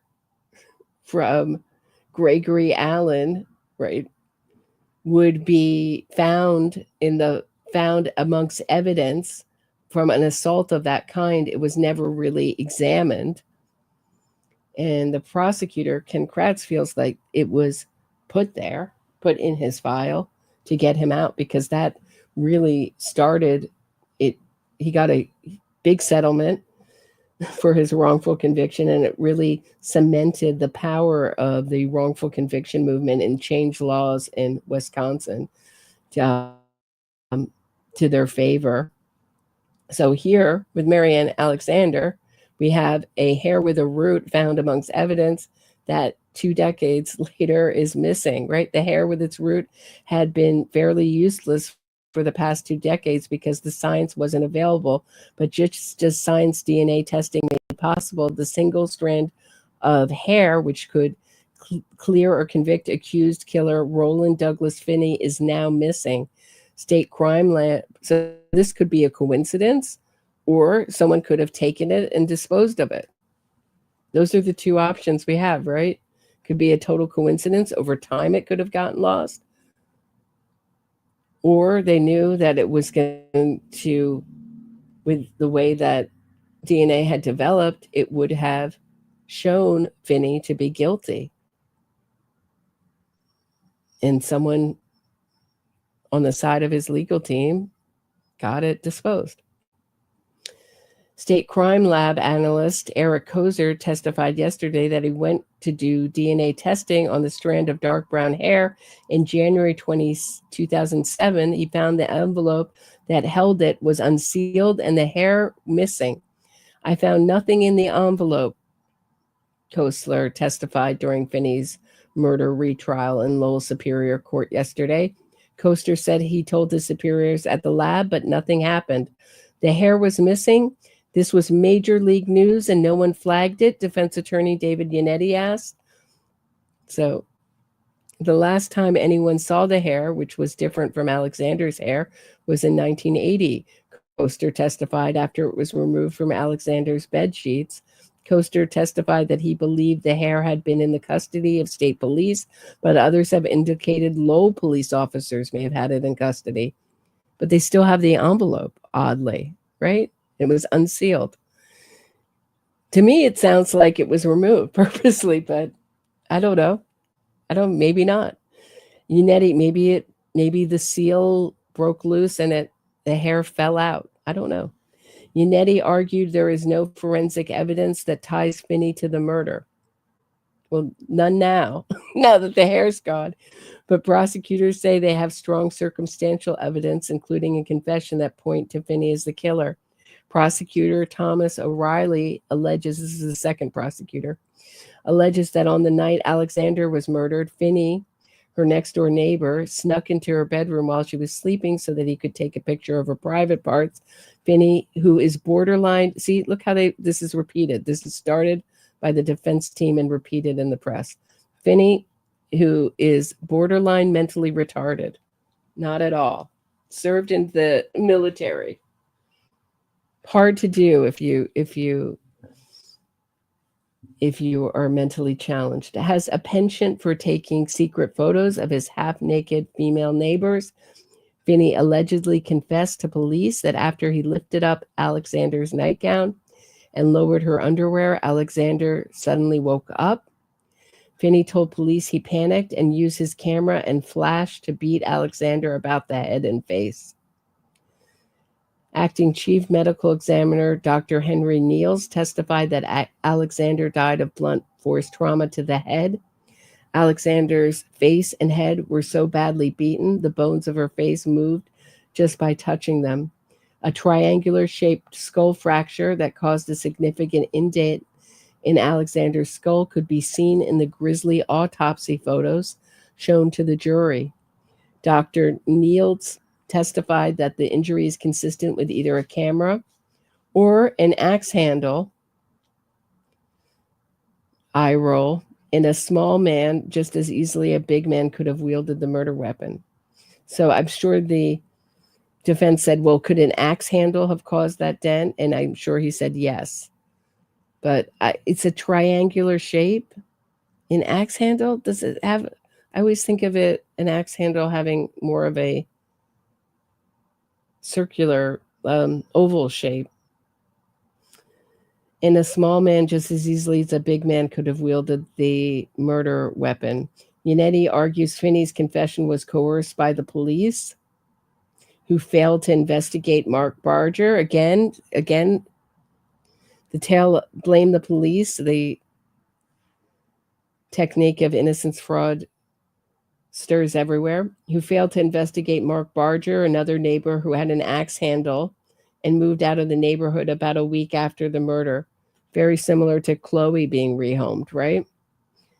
from Gregory Allen, right, would be found amongst evidence from an assault of that kind. It was never really examined. And the prosecutor, Ken Kratz, feels like it was put in his file to get him out, because that really started it. He got a big settlement for his wrongful conviction, and it really cemented the power of the wrongful conviction movement and changed laws in Wisconsin to their favor. So here with Maryanne Alexander, we have a hair with a root found amongst evidence that 2 decades later is missing, right? The hair with its root had been fairly useless for the past 2 decades because the science wasn't available. But just as science DNA testing made it possible, the single strand of hair which could clear or convict accused killer Roland Douglas Finney is now missing. State crime lab. So this could be a coincidence, or someone could have taken it and disposed of it. Those are the 2 options we have, right? Could be a total coincidence. Over time, it could have gotten lost. Or they knew that it was going to, with the way that DNA had developed, it would have shown Finney to be guilty. And someone on the side of his legal team got it disposed. State crime lab analyst Eric Kozer testified yesterday that he went to do DNA testing on the strand of dark brown hair in January 2007. He found the envelope that held it was unsealed and the hair missing. I found nothing in the envelope, Kostler testified during Finney's murder retrial in Lowell Superior Court yesterday. Koster said he told his superiors at the lab, but nothing happened. The hair was missing. This was major league news and no one flagged it, defense attorney David Yannetti asked. So the last time anyone saw the hair, which was different from Alexander's hair, was in 1980. Koster testified after it was removed from Alexander's bed sheets. Koster testified that he believed the hair had been in the custody of state police, but others have indicated Lowell police officers may have had it in custody. But they still have the envelope, oddly, right? It was unsealed. To me, it sounds like it was removed purposely, but I don't know. Maybe not. Yannetti, maybe the seal broke loose and the hair fell out. I don't know. Yannetti argued there is no forensic evidence that ties Finney to the murder. Well, none now, now that the hair's gone. But prosecutors say they have strong circumstantial evidence, including a confession that point to Finney as the killer. Prosecutor Thomas O'Reilly alleges, this is the second prosecutor, alleges that on the night Alexander was murdered, Finney, her next door neighbor, snuck into her bedroom while she was sleeping so that he could take a picture of her private parts. Finney, who is borderline, see, look how this is repeated. This is started by the defense team and repeated in the press. Finney, who is borderline mentally retarded, not at all, served in the military. Hard to do if you are mentally challenged. Has a penchant for taking secret photos of his half-naked female neighbors. Finney allegedly confessed to police that after he lifted up Alexander's nightgown and lowered her underwear, Alexander suddenly woke up. Finney told police he panicked and used his camera and flash to beat Alexander about the head and face. Acting Chief Medical Examiner Dr. Henry Niels testified that Alexander died of blunt force trauma to the head. Alexander's face and head were so badly beaten, the bones of her face moved just by touching them. A triangular-shaped skull fracture that caused a significant indent in Alexander's skull could be seen in the grisly autopsy photos shown to the jury. Dr. Niels testified that the injury is consistent with either a camera or an axe handle, eye roll, in a small man, just as easily a big man could have wielded the murder weapon. So I'm sure the defense said, well, could an axe handle have caused that dent? And I'm sure he said yes. But it's a triangular shape. An axe handle, does it have, I always think of it, an axe handle having more of a circular oval shape. And a small man just as easily as a big man could have wielded the murder weapon. Yannetti argues Finney's confession was coerced by the police, who failed to investigate Mark Barger. Again, the tale blame the police. The technique of innocence fraud stirs everywhere. Who failed to investigate Mark Barger, another neighbor who had an axe handle and moved out of the neighborhood about a week after the murder. Very similar to Chloe being rehomed, right?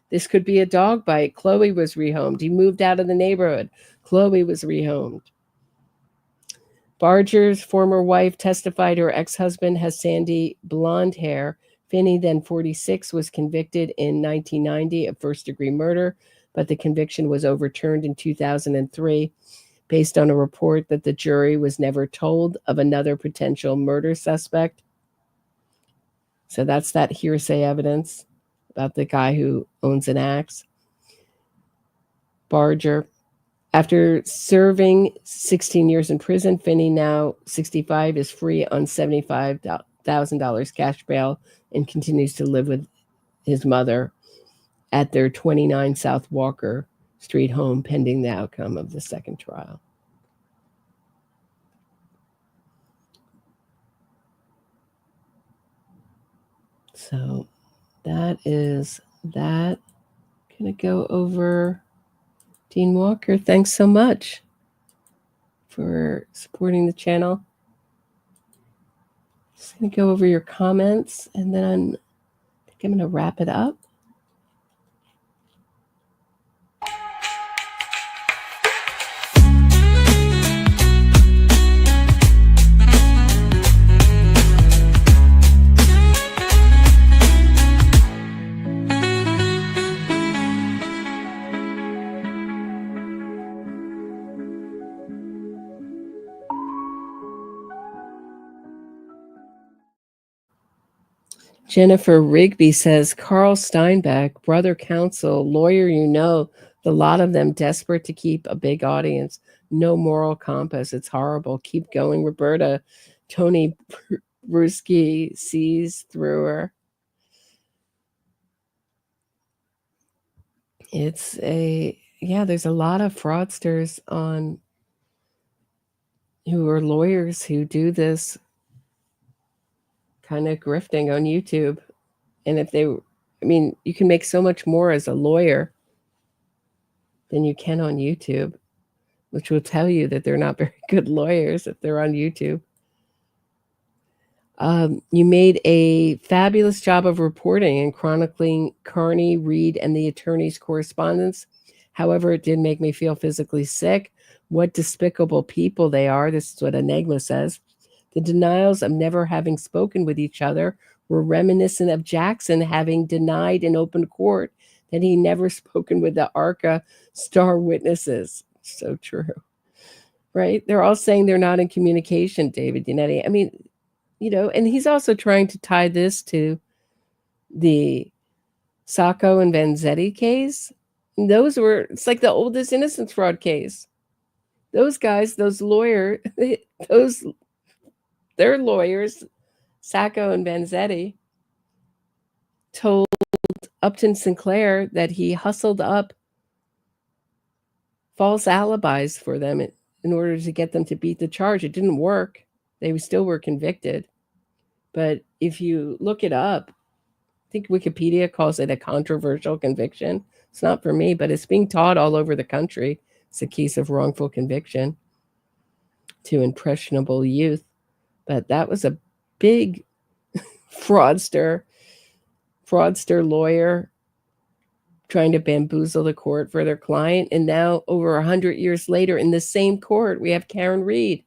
This could be a dog bite. Chloe was rehomed. He moved out of the neighborhood. Chloe was rehomed. Barger's former wife testified her ex-husband has sandy blonde hair. Finney, then 46, was convicted in 1990 of first-degree murder, but the conviction was overturned in 2003 based on a report that the jury was never told of another potential murder suspect. So that's that hearsay evidence about the guy who owns an axe. Barger. After serving 16 years in prison, Finney, now 65, is free on $75,000 cash bail and continues to live with his mother at their 29 South Walker Street home pending the outcome of the second trial. So that is that. Gonna go over Dean Walker. Thanks so much for supporting the channel. Just gonna go over your comments and then I think I'm gonna wrap it up. Jennifer Rigby says, Carl Steinbeck, brother counsel, lawyer, the lot of them desperate to keep a big audience. No moral compass. It's horrible. Keep going, Roberta. Tony Bruschi sees through her. There's a lot of fraudsters who are lawyers who do this kind of grifting on YouTube. And you can make so much more as a lawyer than you can on YouTube, which will tell you that they're not very good lawyers if they're on YouTube. You made a fabulous job of reporting and chronicling Kearney, Reed, and the attorney's correspondence. However, it did make me feel physically sick. What despicable people they are. This is what Enigma says. The denials of never having spoken with each other were reminiscent of Jackson having denied in open court that he never spoken with the ARCA star witnesses. So true. Right? They're all saying they're not in communication, David Yannetti. I mean, you know, and he's also trying to tie this to the Sacco and Vanzetti case. Those were, it's like the oldest innocence fraud case. Those guys, those lawyers, their lawyers, Sacco and Vanzetti, told Upton Sinclair that he hustled up false alibis for them in order to get them to beat the charge. It didn't work. They still were convicted. But if you look it up, I think Wikipedia calls it a controversial conviction. It's not for me, but it's being taught all over the country. It's a case of wrongful conviction to impressionable youth. But that was a big fraudster lawyer trying to bamboozle the court for their client. And now over 100 years later in the same court, we have Karen Reed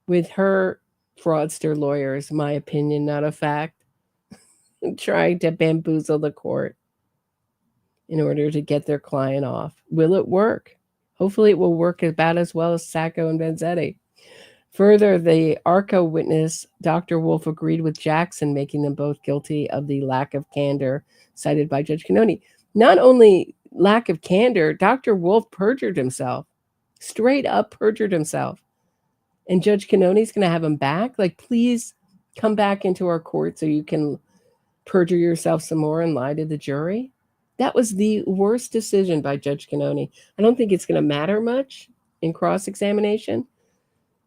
with her fraudster lawyers, my opinion, not a fact, trying to bamboozle the court in order to get their client off. Will it work? Hopefully it will work about as well as Sacco and Vanzetti. Further, the ARCA witness, Dr. Wolf, agreed with Jackson, making them both guilty of the lack of candor cited by Judge Kearney. Not only lack of candor, Dr. Wolf perjured himself, straight up perjured himself. And Judge Kearney's going to have him back. Like, please come back into our court so you can perjure yourself some more and lie to the jury. That was the worst decision by Judge Kearney. I don't think it's going to matter much in cross-examination,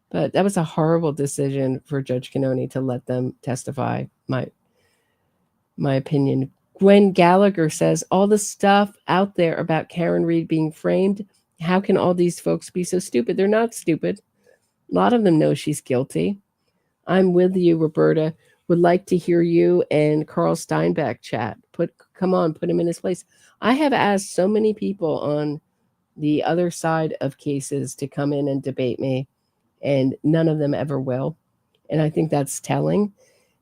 but that was a horrible decision for Judge Kearney to let them testify, my opinion. Gwen Gallagher says, all the stuff out there about Karen Reed being framed, how can all these folks be so stupid? They're not stupid. A lot of them know she's guilty. I'm with you, Roberta. Would like to hear you and Carl Steinbeck chat. Come on, put him in his place. I have asked so many people on the other side of cases to come in and debate me, and none of them ever will. And I think that's telling.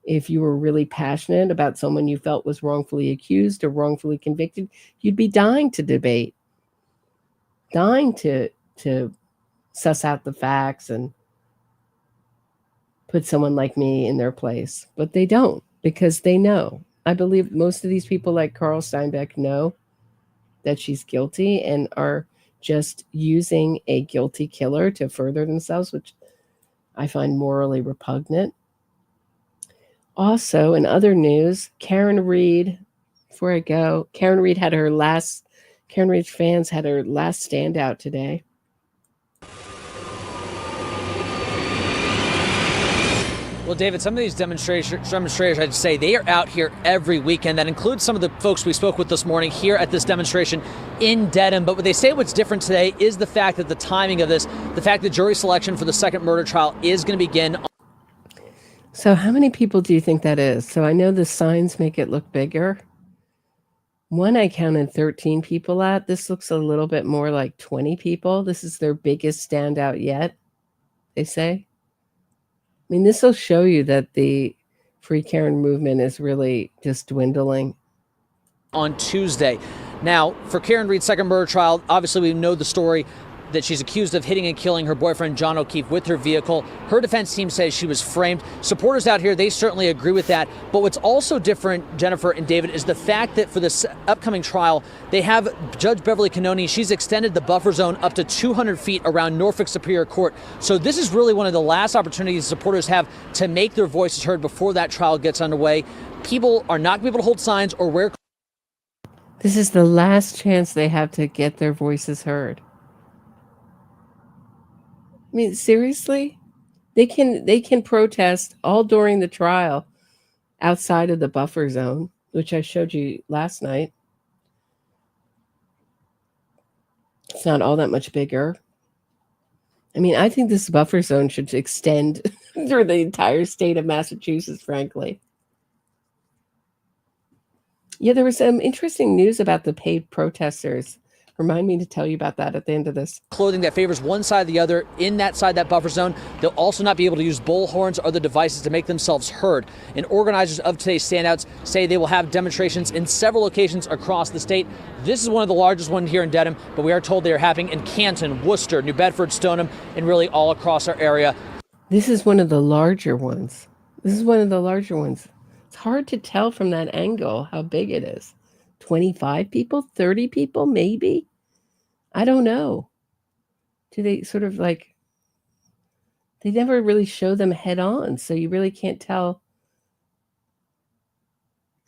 If you were really passionate about someone you felt was wrongfully accused or wrongfully convicted, you'd be dying to debate, dying to suss out the facts and put someone like me in their place. But they don't, because they know. I believe most of these people like Carl Steinbeck know that she's guilty and are just using a guilty killer to further themselves, which I find morally repugnant. Also, in other news, Karen Reed, before I go, Karen Reed fans had her last standout today. Well, David, some of these demonstrators, I'd say, they are out here every weekend. That includes some of the folks we spoke with this morning here at this demonstration in Denton. But what they say what's different today is the fact that the timing of this, the fact that jury selection for the second murder trial is going to begin. So how many people do you think that is? So I know the signs make it look bigger. One I counted 13 people at. This looks a little bit more like 20 people. This is their biggest standout yet, they say. I mean, this will show you that the Free Karen movement is really just dwindling. On Tuesday. Now, for Karen Reed's second murder trial, obviously we know the story that she's accused of hitting and killing her boyfriend, John O'Keefe, with her vehicle. Her defense team says she was framed. Supporters out here, they certainly agree with that. But what's also different, Jennifer and David, is the fact that for this upcoming trial, they have Judge Beverly Cannoni. She's extended the buffer zone up to 200 feet around Norfolk Superior Court. So this is really one of the last opportunities supporters have to make their voices heard before that trial gets underway. People are not going to be able to hold signs or wear. This is the last chance they have to get their voices heard. I mean, seriously? They can protest all during the trial outside of the buffer zone, which I showed you last night. It's not all that much bigger. I mean, I think this buffer zone should extend through the entire state of Massachusetts, frankly. Yeah, there was some interesting news about the paid protesters. Remind me to tell you about that at the end of this. Clothing that favors one side or the other in that buffer zone. They'll also not be able to use bullhorns or other devices to make themselves heard. And organizers of today's standouts say they will have demonstrations in several locations across the state. This is one of the largest ones here in Dedham, but we are told they are happening in Canton, Worcester, New Bedford, Stoneham, and really all across our area. This is one of the larger ones. It's hard to tell from that angle how big it is. 25 people, 30 people, maybe? I don't know. Do they sort of like, they never really show them head on, so you really can't tell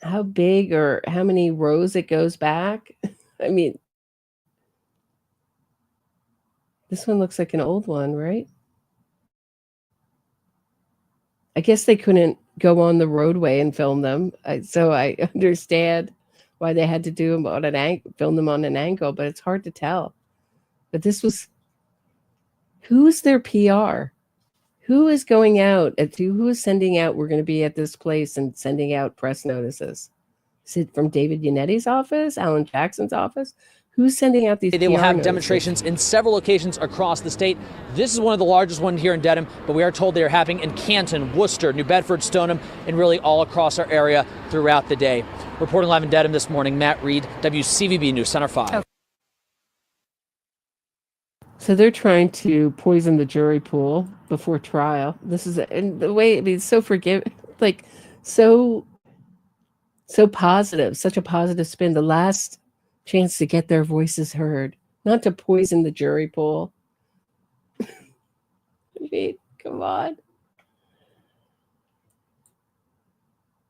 how big or how many rows it goes back. I mean, this one looks like an old one, right? I guess they couldn't go on the roadway and film them, so I understand why they had to do them on film them on an angle, but it's hard to tell. But this was, who's their PR? Who is going out who is sending out, we're going to be at this place and sending out press notices? Is it from David Yannetti's office, Alan Jackson's office? Who's sending out these? They will have demonstrations in several locations across the state. This is one of the largest ones here in Dedham, but we are told they are happening in Canton, Worcester, New Bedford, Stoneham, and really all across our area throughout the day. Reporting live in Dedham this morning, Matt Reed, WCVB News Center 5. Oh. So they're trying to poison the jury pool before trial. This is, and the way, I mean, so positive, such a positive spin. The last chance to get their voices heard, not to poison the jury pool. I mean, come on.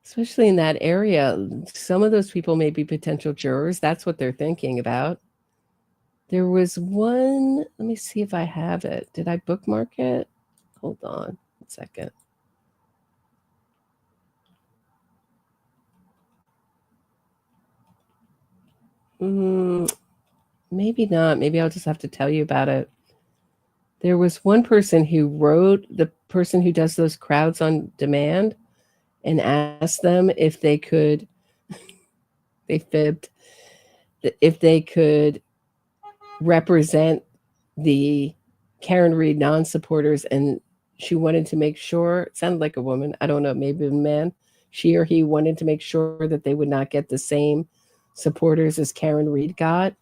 Especially in that area, some of those people may be potential jurors. That's what they're thinking about. There was one, let me see if I have it. Did I bookmark it? Hold on a second. Maybe not. Maybe I'll just have to tell you about it. There was one person who wrote, the person who does those crowds on demand, and asked them if they could, they fibbed, if they could represent the Karen Reed non-supporters, and she wanted to make sure, it sounded like a woman, I don't know, maybe a man, she or he wanted to make sure that they would not get the same supporters as Karen Reed got.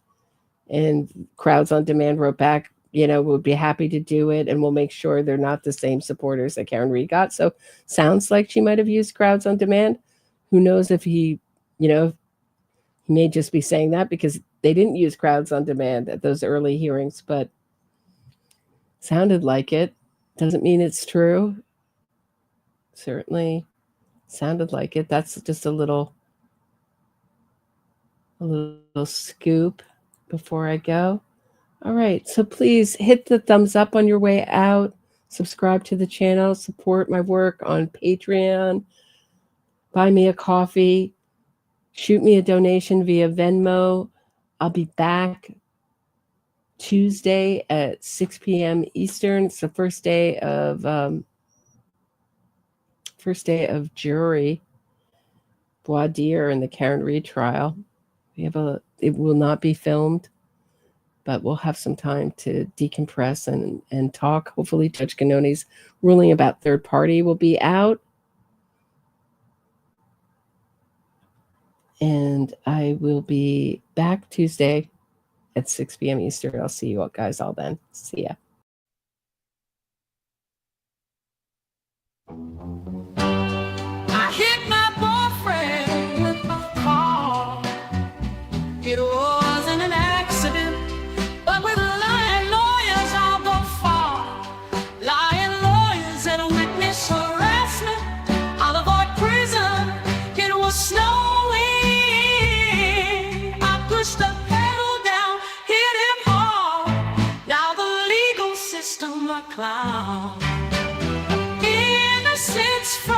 And Crowds on Demand wrote back, we'll be happy to do it, and we'll make sure they're not the same supporters that Karen Reed got. So sounds like she might have used Crowds on Demand. Who knows if he, he may just be saying that because they didn't use Crowds on Demand at those early hearings, but sounded like it. Doesn't mean it's true. Certainly sounded like it. That's just a little scoop before I go. All right, so please hit the thumbs up on your way out, subscribe to the channel, support my work on Patreon, buy me a coffee, shoot me a donation via Venmo. I'll be back Tuesday at 6 p.m. Eastern. It's the first day of jury voir dire in the Karen Reed trial. It will not be filmed, but we'll have some time to decompress and talk. Hopefully Judge Ganoni's ruling about third party will be out. And I will be back Tuesday at 6 p.m. Eastern. I'll see you all guys all then. See ya. I hit my boyfriend with my car. It wasn't an accident, but with lying lawyers I'll go far. Lying lawyers and witness harassment, I'll avoid prison. It was snowing. I pushed the pedal down, hit him hard. Now the legal system a clown. Innocence fraud.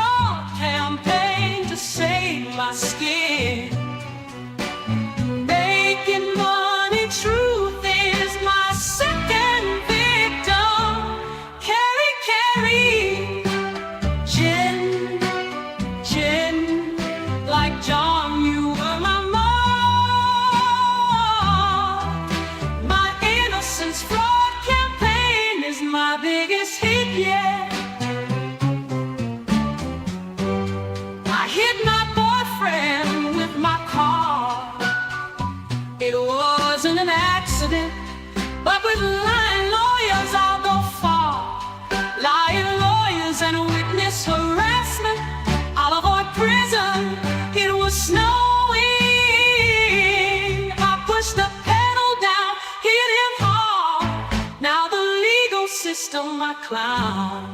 an accident, but with lying lawyers I'll go far. Lying lawyers and witness harassment, I'll avoid prison. It was snowing, I pushed the pedal down, hit him hard. Now the legal system, my clown.